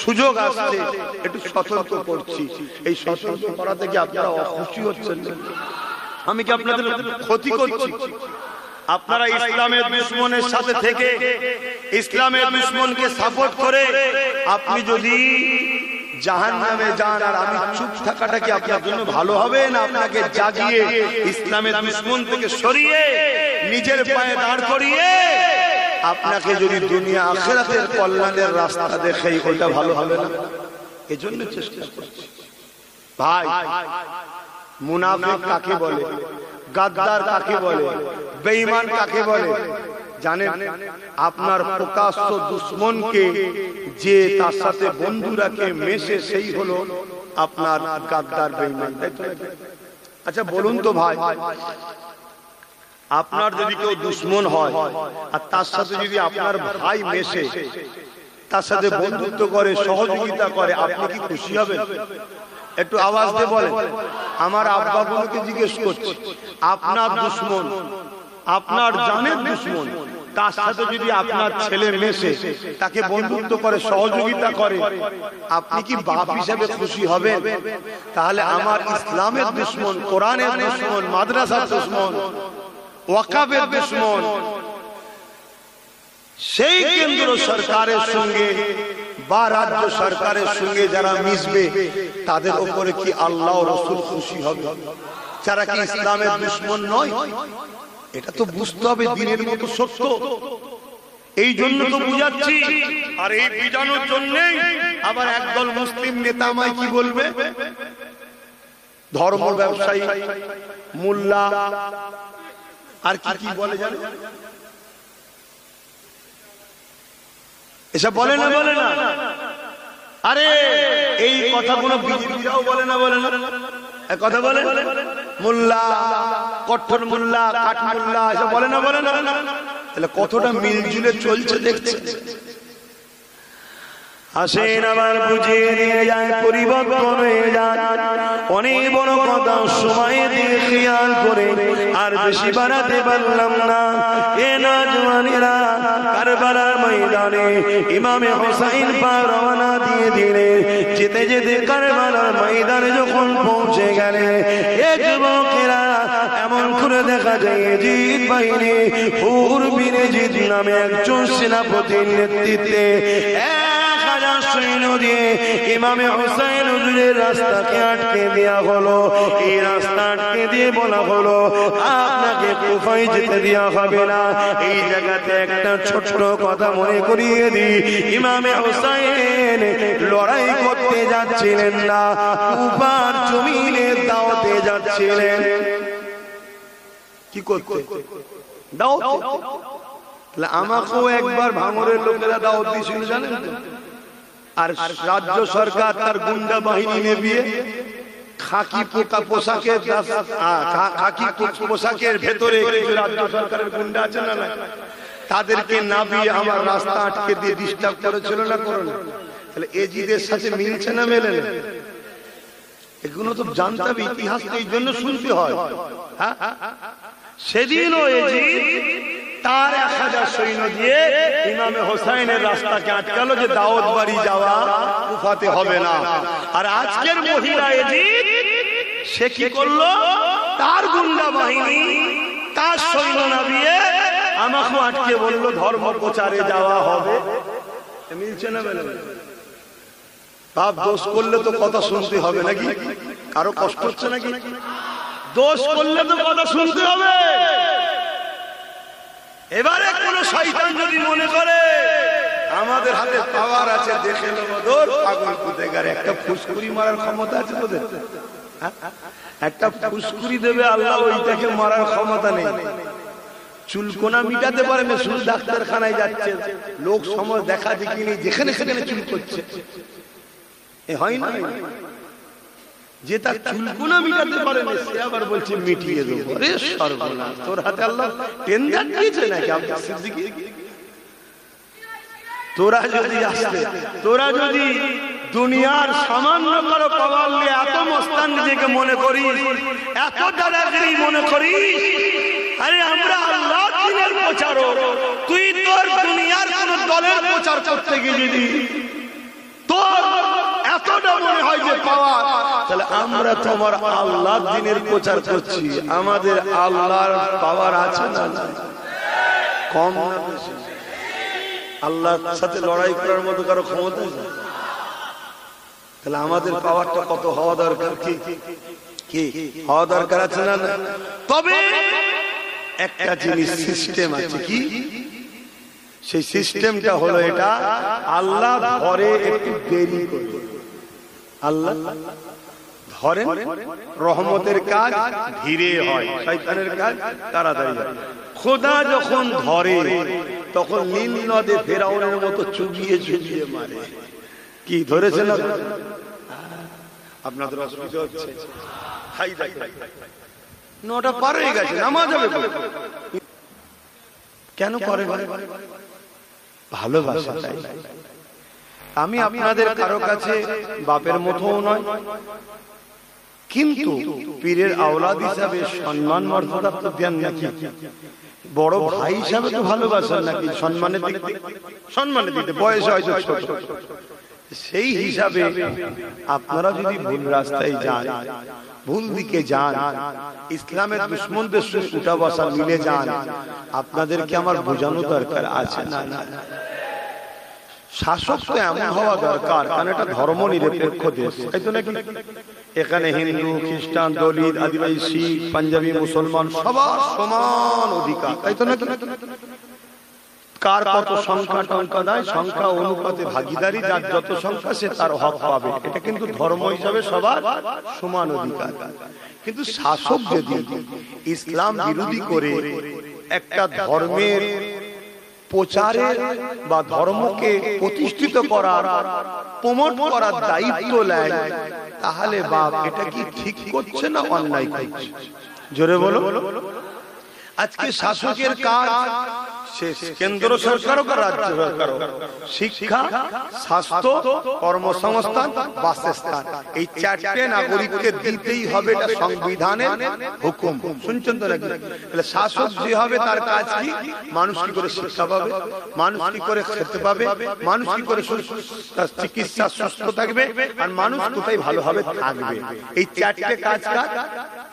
সুযোগ আসছে একটু সতর্ক করছি। এই সতর্ক করা থেকে আপনারা অখুশি হচ্ছেন, আমি কি আপনাদের ক্ষতি করছি? আপনারা ইসলামের দুশমনের সাথে থেকে ইসলামের দুশমনকে সাপোর্ট করে আপনি যদি জাহান্নামে যান আর আমি চুপ থাকাটা কি আপনার জন্য ভালো হবে? না আপনাকে জাগিয়ে ইসলামের দুশমন থেকে সরিয়ে নিজের পায়ে দাঁড় করিয়ে আপনাকে যদি দুনিয়া আখিরাতের কল্যাণের রাস্তা দেখাই, ওটা ভালো হবে না? এজন্য চেষ্টা করছি ভাই। মুনাফিক কাকে বলে, গাদ্দার কাকে বলে, বেঈমান কাকে বলে জানেন? আপনার প্রকাশ্য দুশমনকে যে তার সাথে বন্ধুরাকে মেশে সেই হলো আপনার গাদ্দার, বেঈমান। আচ্ছা বলুন তো ভাই, আপনার যদি কেউ দুশমন হয় আর তার সাথে যদি আপনার ভাই মেশে তার সাথে বন্ধুত্ব করে, সহযোগিতা করে, আপনি কি খুশি হবেন? একটু আওয়াজ দিয়ে বলেন। আমার আব্বা বোনকে জিজ্ঞেস করছি, আপনার দুশমন, আপনার জানের দুশমন, তার সাথে যদি আপনার ছেলে মেশে তাকে বন্ধুত্ব করে, সহযোগিতা করে, আপনি কি বাপ হিসেবে খুশি হবেন? তাহলে আমার ইসলামের দুশমন, কোরআনের দুশমন, মাদ্রাসার দুশমন, ওয়াকাফের দুশমন, সেই কেন্দ্র সরকারের সঙ্গে বা রাজ্য সরকারের সঙ্গে যারা মিশবে তাদের উপরে কি আল্লাহ ও রাসূল খুশি হবে? যারা কি ইসলামের দুশমন নয়? এটা তো বুঝতে হবে দিনের মতো সত্য। এই জন্য তো বুঝাচ্ছি। আর এই বুঝানোর জন্যই আবার একদল মুসলিম নেতা আমায় কি বলবে? ধর্ম ব্যবসায়ী, মোল্লা, আর কি কি বলে জানেন? এসব বলে না, বলে না। আরে এই কথাগুলো বিজেপিরাও বলে না, বলে না, কথা বলে। মোল্লা, কঠোর মোল্লা, কাঠ মোল্লা, এসব বলে না, বলে না। তাহলে কতটা মিলজুলে চলছে দেখছেন। আসেন আবার বুঝিয়ে দিয়ে যায়, পরিবর্তন হয়ে যায়। অনেক বড় কথা সময় দিয়ে খেয়াল করে আর বেশি বাড়াতে পারলাম না। এ নওজওয়ানেরা কারবালার ময়দানে ইমামে হোসেন পাক রওনা দিয়ে দিলেন। যেতে যেতে কারবালার ময়দানে যখন পৌঁছে গেলেন, এ যুবকেরা এমন করে দেখা যায় ইয়াজিদ বাহিনী হুর বিন ইয়াজিদ নামে একজন সেনাপতির নেতৃত্বে সৈন্য দিয়ে ইমামে হোসেন হুজুরের রাস্তাকে আটকে দেয়া হলো। এই রাস্তা আটকে দিয়ে বলা হলো, আপনাকে কুফায় যেতে দেওয়া হবে না। এই জায়গাতে একটা ছোট্ট কথা মনে করিয়ে দিই, ইমামে হোসেন লড়াই করতে যাচ্ছিলেন না, কুফার জমিনে দাওয়াতে যাচ্ছিলেন। কি করতে? দাওয়াত। আমাকেও একবার ভাঙরের লোকেরা দাওয়াত দিয়েছিল জানেন। আর রাজ্য সরকার তার গুন্ডা বাহিনী নেবিয়ে খাকি পোশাকের ভেতরে কিছু রাজ্য সরকারের গুন্ডা আছে না, তাদেরকে নাবিয়ে আমার রাস্তা আটকে দিয়ে ডিস্টার্ব করেছিল না, করো না? তাহলে এজিদের সাথে মিলছে না, মেলে না? এগুলো তো জানতে হবে, ইতিহাস এই জন্য শুনতে হয়। সেদিনও এজিদ তার 1000 সৈন্য দিয়ে ইমামে হোসেনের রাস্তাকে আটকালো যে দাউদ বাড়ি যাওয়া কুফাতে হবে না। আর আজকের মহিলা এজিদ সে কি করলো? তার গুন্ডা বাহিনী, তার সৈন্য নামিয়ে আমাকে আটকে বললো ধর্ম প্রচারে যাওয়া হবে। মিলছে না? বাপ দোষ করলে তো কথা শুনতে হবে নাকি? কারো কষ্ট হচ্ছে নাকি? দোষ করলে তো কথা শুনতে হবে। এবারে কোন শয়তান যদি মনে করে আমাদের হাতে পাওয়ার আছে, দেখে নেব, দৌড় পাগল কুতেগার, একটা ফুসকুরি মারার ক্ষমতা আছে তোদের? একটা ফুসকুরি দেবে আল্লাহ, ওইটাকে মারার ক্ষমতা নেই। চুলকোনা মিটাতে পারে না, শুধু ডাক্তারখানায় যাচ্ছে, লোক সমাজ দেখা দেখি নেই, যেখানে সেখানে চুল করছে। হয় না, যে তার চুলকুনা মিটাতে পারে না সে আবার বলছে মিটিয়ে দেবো। আরে সর্বনাশ, তোর হাতে আল্লাহ টেন্ডার দিয়েছে নাকি? আব্বাস সিদ্দিকী, তোরা যদি দুনিয়ার সামান্য কারো পাওয়ার নিয়ে এত মস্তান নিজেকে মনে করিস, এত দাদাগিরি মনে করিস, আরে আমরা আল্লাহ দ্বীনের প্রচারক, তুই তোর দুনিয়ার কোন দলের প্রচার করতে গিয়ে যদি তোর এতটা মনে হয় যে পাওয়ার, তাহলে আমরা তোমার আল্লাহ দ্বীনের প্রচার করছি, আমাদের আল্লাহর পাওয়ার আছে না? কম না বেশি? আল্লাহর সাথে লড়াই করার মতো কারো ক্ষমতা আছে? তাহলে আমাদের পাওয়ারটা কত হওয়া দরকার, কি হওয়া দরকার আছে না? তবে একটা জিনিস সিস্টেম আছে, কি সেই সিস্টেমটা হলো এটা, আল্লাহ ধরে একটু দেরি করে। আল্লাহ ধরেন রহমতের কাজ ধীরে হয়, শয়তানের কাজ তাড়াতাড়ি হয়। খোদা যখন ধরে তখন নীল নদে ফেরাউনের মতো চুবিয়ে চুবিয়ে মারে। কি ধরেছে না? আপনাদের অসুবিধা হচ্ছে? নটা পার হয়ে গেছে, নামাজ হবে কেন করে? ভালোবাসা চাই। আমি আপনাদের কারো কাছে বাপের মতোও নয়, কিন্তু পীরের আওলাদ হিসাবে সম্মান মর্যাদা তো দেন নাকি? বড় ভাই হিসাবে তো ভালোবাসেন নাকি? সম্মানের দিতে বয়স হয়তো ছোট, সেই হিসাবে আপনারা যদি ভুল রাস্তায় যান, ভুল দিকে যান, ইসলামের দুশমনদের সঙ্গে উঠা বসা মিলে যান, আপনাদেরকে আমার বোঝানো দরকার আছে না? শাসক তো এমন হওয়া দরকার, কারণ এটা ধর্ম নিরপেক্ষ দেশ, তাই তো নাকি? এখানে হিন্দু, খ্রিস্টান, দলিত, আদিবাসী, শিখ, পাঞ্জাবি, মুসলমান সবার সমান অধিকার, তাই তো নাকি? কার কত সংখ্যা টঙ্কা দেয়, সংখ্যা অনুপাতে ভাগিদারি, যার যত সংখ্যা সে তার হক পাবে, এটা কিন্তু ধর্ম হিসাবে সবার সমান অধিকার। কিন্তু শাসক যদি ইসলাম বিরোধী করে একটা ধর্মের প্রচারের বা ধর্মকে প্রতিষ্ঠিত করার, প্রমোট করার দায়িত্ব নেয়, তাহলে বাপ এটা কি ঠিক করছে না অন্যায় করছে? জোরে বলো। আজকে শাসকের কাজ কেন্দ্র সরকারও রাজ্য সরকারও, শিক্ষা, স্বাস্থ্য, কর্মসংস্থান, বাসস্থান, এই চারটে নাগরিককে দিতেই হবে, এটা সংবিধানের হুকুম। শুনছেন তো নাকি? তাহলে শাসক যে হবে তার কাজ কি? মানুষ কি করে শিক্ষা পাবে, মানুষ কি করে খেতে পাবে, মানুষ কি করে চিকিৎসা সুস্থ থাকবে, আর মানুষ কোথায় ভালোভাবে থাকবে, এই চারটে কাজ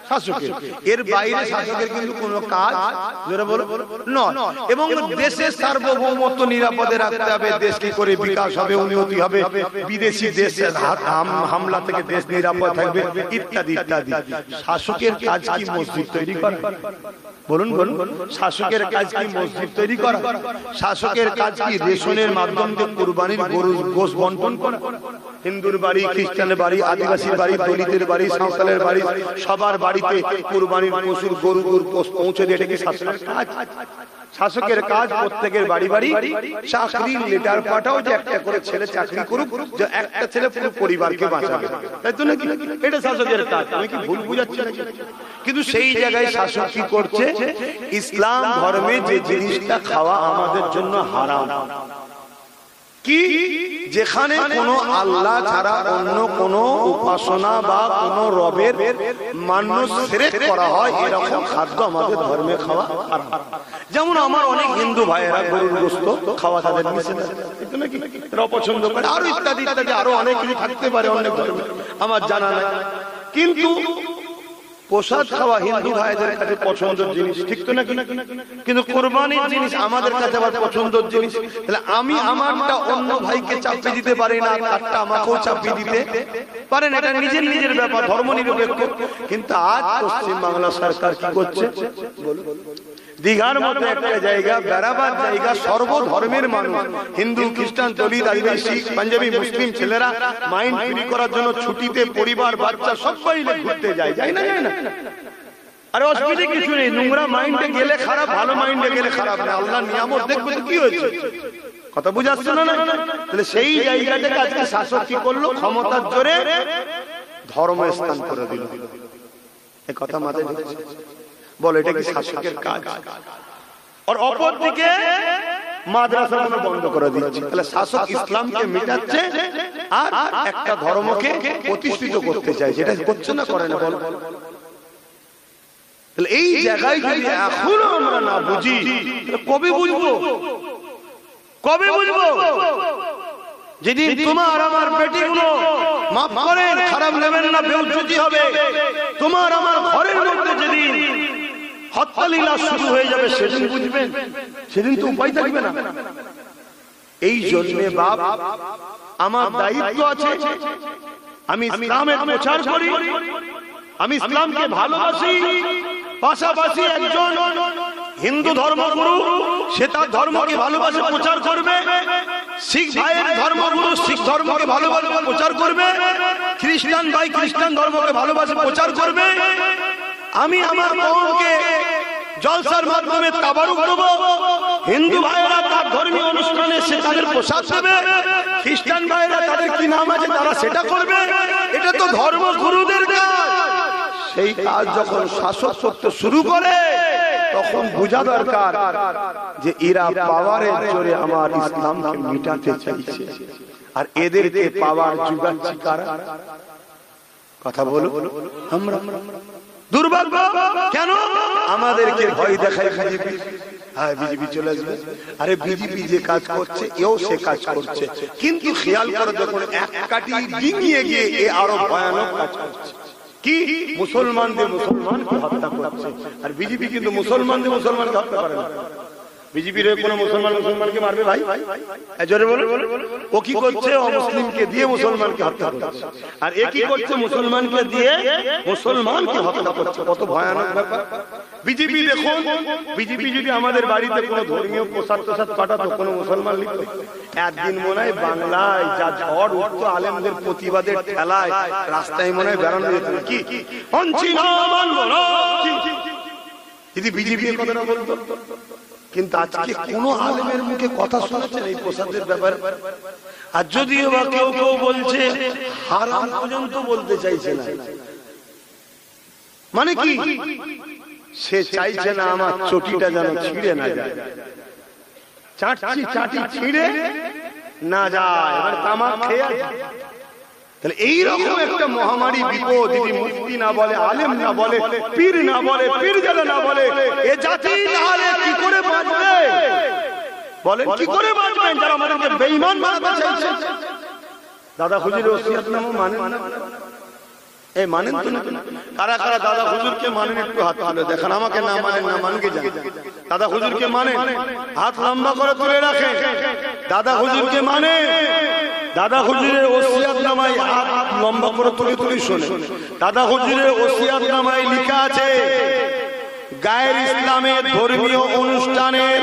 শাসকের। এর বাইরে শাসকের কিন্তু কোনো কাজ নয়। এবং দেশের সার্বভৌমত্ব নিরাপদে রাখতে হবে, দেশ কি করে বিকাশ হবে, উন্নতি হবে, বিদেশি দেশের হামলা থেকে দেশ নিরাপদ থাকবে, ইত্যাদি ইত্যাদি। শাসকের কাজ কি মসজিদ তৈরি করা? বলুন বলুন, শাসকের কাজ কি মসজিদ তৈরি করা? শাসকের কাজ কি রেশনের মাধ্যমে কুরবানির গরুর গোশ বন্টন করা? হিন্দুর বাড়ি, খ্রিস্টানের বাড়ি, আদিবাসীর বাড়ি, দলিতের বাড়ি, সাঁওতালের বাড়ি, সবার বাড়িতে কুরবানির পশুর গরুর গোশ পৌঁছে দিয়ে, এটা কি শাসকের কাজ? শাসকের কাজ প্রত্যেকের বাড়ি বাড়ি চাকরির লেটার পাঠাও, যে একটা করে ছেলে চাকরি করুক, যে একটা ছেলে পুরো পরিবারকে বাঁচাবে, তাই তো নাকি? এটা শাসকের কাজ। আমি কি ভুল বুঝাচ্ছি নাকি? কিন্তু সেই জায়গায় শাসক কি করছে? ইসলাম ধর্মে যে জিনিসটা খাওয়া আমাদের জন্য হারাম, কি যেখানে কোন আল্লাহ ছাড়া অন্য কোন উপাসনা বা কোন রবের মান্য শিরক করা হয়, এরকম খাদ্য আমাদের ধর্মে খাওয়া হারাম। যেমন আমার অনেক হিন্দু ভাইয়েরা গরুর গোশত খাওয়া তাদের নিষেধ, নাকি এরা অপছন্দ করে, আরো ইত্যাদি ইত্যাদি, আরো অনেক কিছু থাকতে পারে অনেক ধর্মে, আমার জানা নাই। কিন্তু প্রসাদ খাওয়া হিন্দু ভাইদের কাছে পছন্দের জিনিস, ঠিক তো নাকি? কিন্তু কোরবানির জিনিস আমাদের কাছে আবার পছন্দের জিনিস। তাহলে আমি আমারটা অন্য ভাইকে চাপিয়ে দিতে পারি না, তারটা আমাকেও চাপিয়ে দিতে পারেন, এটা নিজের নিজের ব্যাপার, ধর্ম নিরপেক্ষ। কিন্তু আজ পশ্চিম বাংলা সরকার কি করছে? দীঘার মতো একটা জায়গা, বেড়াবার জায়গা, সর্বধর্মের মানুষ, হিন্দু, খ্রিস্টান, দলিত, আদিবাসী, পাঞ্জাবি, মুসলিম ছেলেরা মাইন্ড ফ্রি করার জন্য ছুটিতে পরিবার বাচ্চা সবাই ঘুরতে যায়, যায় না? যায় না? আরে অসুবিধা কিছু নেই, নোংরা মাইন্ডে গেলে খারাপ, ভালো মাইন্ডে গেলে খারাপ না। আল্লাহ নিয়ামত দেখবে তো কি হয়েছে? কথা বুঝাচ্ছে না? তাহলে সেই জায়গাটাকে আজকে শাসক কি করলো? ক্ষমতার জোরে ধর্ম স্থান করে দিল। এই কথা মাথায় ঢুকছে? বলো এটা কি শাসকের কাজ? আর অপরদিকে মাদ্রাসাগুলো বন্ধ করে দিচ্ছে। তাহলে শাসক ইসলামকে মিটাচ্ছে আর একটা ধর্মকে প্রতিষ্ঠিত করতে চায়। যেটা করছে না, করে না? বলো। তাহলে এই জায়গায় যদি এখনো আমরা না বুঝি, কবে বুঝবো? কবে বুঝবো? যেদিন তোমার আমার পেটিগুলো, মাফ করেন, খারাপ নেবেন না, বেউজ্জতি হবে, তোমার আমার ঘরের মধ্যে যেদিন হত্যালীলা শুরু হয়ে যাবে, সেদিন বুঝবেন। সেদিন তো উপায় থাকবে না। এই জন্য বাপ, আমার দায়িত্ব আছে, আমি ইসলামের প্রচার করি, আমি ইসলামকে ভালোবাসি, পাশাপাশি একজন হিন্দু ধর্মগুরু সে তার ধর্মকে ভালোবাসে, প্রচার করবে। শিখ ভাইয়ের ধর্মগুরু শিখ ধর্মকে ভালোবাসে, প্রচার করবে। খ্রিস্টান ভাই খ্রিস্টান ধর্মকে ভালোবাসে, প্রচার করবে। আমি আমার কওমকে জলসার মাধ্যমে তাবারুক দেব। হিন্দু ভাইয়েরা তার ধর্মীয় অনুষ্ঠানে সে তাদের প্রসাদ দেবে, খ্রিস্টান ভাইয়েরা তাদের কি নাম আছে তারা সেটা করবে। এটা তো ধর্মগুরুদের কাজ। সেই কাজ যখন শাসক করতে শুরু করে, তখন বোঝা দরকার যে এরা পাওয়ারের জোরে আমার ইসলামকে মিটাতে চাইছে, আর এদেরকে পাওয়ার জুগাচ্ছে কারা? কথা বলো। আমরা দুর্ভাগ্য কেন? আমাদেরকে ভয় দেখায় বিজেপি। হ্যাঁ, বিজেপি চলে আসবে। আরে বিজেপি যে কাজ করছে, এও সে কাজ করছে, কিন্তু খেয়াল করে দেখুন, এক কাঠি ডিঙিয়ে গিয়ে এ আরো ভয়ানক কাজ করছে। কি? মুসলমানদের মুসলমানকে হত্যা করছে। আর বিজেপি কিন্তু মুসলমানদের মুসলমানকে হত্যা করে না। বিজেপির কোনো মুসলমান মুসলমানকে মারবে? ভাই জোরে বলো। ও কি করছে? অমুসলিমকে দিয়ে মুসলমানকে হত্যা করছে। আর এ কি করছে? মুসলমানকে দিয়ে মুসলমানকে হত্যা করছে। কত ভয়ানক ব্যাপার। বিজেপি দেখুন, বিজেপি যদি আমাদের বাড়িতে কোনো ধর্মীয় প্রসাদ প্রসাদ পাঠাতো, কোনো মুসলমান লিখত, একদিন মনে হয় বাংলায় যা ঝড় উঠতো আলেমদের প্রতিবাদের ঠেলায়, রাস্তায় মনে হয় বেড়ানো যেত। কি যদি বিজেপি কথাটা বলতো? কিন্তু আজকে কোন আলেমের মুখে কথা শুনেছেন এই প্রসাদের ব্যাপারে? আর যদিও বা কেউ কেউ বলছে, হারাম পর্যন্ত বলতে চাইছে না। মানে কি? সে চাইছে না আমার চটিটা যেন ছিঁড়ে না যায়, চাটি ছিঁড়ে না যায়, এবার তামাক খেয়ে। তাহলে এইরকম একটা মহামারী বিপদ যদি মুফতি না বলে, আলেম না বলে, পীর না বলে, পীরজাদা না বলে, এ জাতি তাহলে কি করে বাঁচবে? বলেন কি করে বাঁচবেন যারা আমাদেরকে বেঈমান বানাতে চাইছে? দাদা হুজুরের ওসিয়তনামা মানেন না? এই মানেন তো না? কারা কারা দাদা হুজুরকে মানেন? একটু হাত তুলে দেখান। আমাকে না মানেন, না মানকে যান। দাদা হুজুরকে মানেন? হাত লম্বা করে তুলে রাখেন। দাদা হুজুরকে মানে? দাদা হুজুরের ওসিয়তনামায় হাত লম্বা করে তুলে তুলে শোনে। দাদা হুজুরের ওসিয়তনামায় লেখা আছে, গায়ের ইসলামের ধর্মীয় অনুষ্ঠানের,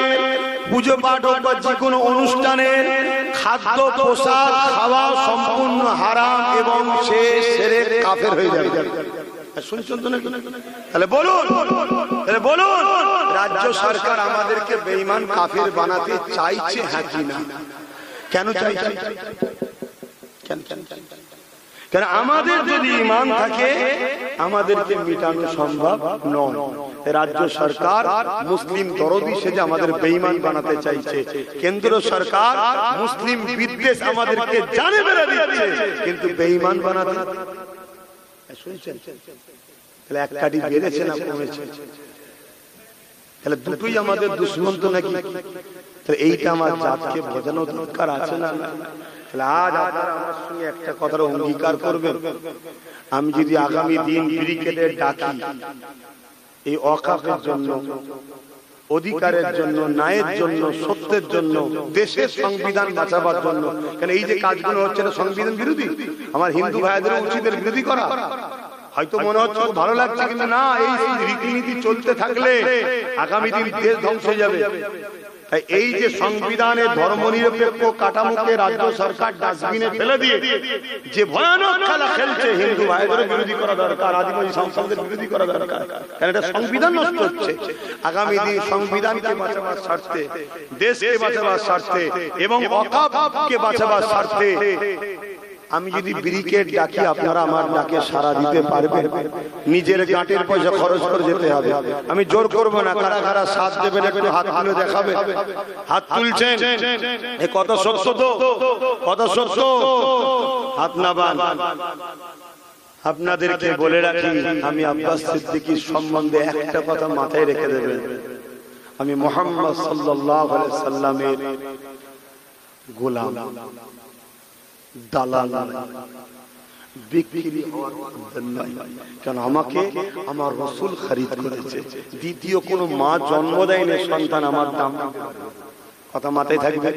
পুজো পাঠ বা যে কোনো অনুষ্ঠানের খাদ্য পোশাক খাওয়া সম্পূর্ণ হারাম এবং সে শিরক কাফের হয়ে যাবে। শুনছেন তো? তাহলে বলুন, রাজ্য সরকার আমাদেরকে বেঈমান কাফের বানাতে চাইছে, হ্যাঁ কি না? কেন চাইছে? কেন? আমাদের যদি ঈমান থাকে আমাদেরকে মিটানো সম্ভব নয়। রাজ্য সরকার মুসলিম দরদি সেজে আমাদের বেঈমান বানাতে চাইছে। কেন্দ্র সরকার মুসলিম বিদ্বেষ আমাদেরকে জানে বেড়ে দিচ্ছে, কিন্তু বেঈমান বানাতে। শুনছেন? তাহলে এক কাঠি বেড়েছে না কমেছে? তাহলে দুটোই আমাদের দুশ্মন তো নাকি? তাহলে এইটা আমার জাতকে বোঝানো দরকার আছে না? আজ আপনারা আমার সঙ্গে একটা কথার অঙ্গীকার করবেন, আমি যদি আগামী দিন ব্রিগেডের ডাকি এই অকাফের জন্য, অধিকারের জন্য, ন্যায়ের জন্য, সত্যের জন্য, দেশের সংবিধান বাঁচাবার জন্য, কেন এই যে কাজগুলো হচ্ছে না সংবিধান বিরোধী? আমার হিন্দু ভাইদের উচিত বিরোধী করা। হয়তো মনে হচ্ছে ভালো লাগছে, কিন্তু না, এই রীতিনীতি চলতে থাকলে আগামী দিন দেশ ধ্বংস হয়ে যাবে। এই যে সংবিধানে ধর্মনিরপেক্ষ কাঠামোকে রাজ্য সরকার ডাস্টবিনে ফেলে দিয়ে যে ভয়ানক খেলা খেলছে, হিন্দু ভাইদের বিরোধী করা দরকার, আদিবাসী সংসদের বিরোধী করা দরকার, কারণ এটা সংবিধান নষ্ট হচ্ছে। আগামী দিন সংবিধানকে বাঁচাবার স্বার্থে, দেশকে বাঁচাবার স্বার্থে এবং ওয়াকফকে বাঁচাবার স্বার্থে আমি যদি ব্রিকেট ডাকি, আপনারা আমার ডাকে সাড়া দিতে পারবেন? নিজের গাঁটের পয়সা খরচ করে যেতে হবে। আমি জোর করবো না, কারা কারা সাথ দেবেন একটু হাত তুলে দেখাবে। হাত তুলছেন, এ কত সত্য, তো কত সত্য, হাত নামান। আপনাদেরকে বলে রাখি, আমি আব্বাস সিদ্দিকীর সম্বন্ধে একটা কথা মাথায় রেখে দেবেন, আমি মুহাম্মদ সাল্লাল্লাহু আলাইহি সাল্লামের গোলাম, দালাল, বিক্রি হওয়ার নয়। কারণ আমাকে আমার রাসূল খরিদ করেছে। দ্বিতীয় কোনো মা জন্ম দেয়নি সন্তান আমার দাম। কথা মাথায় থাকবে।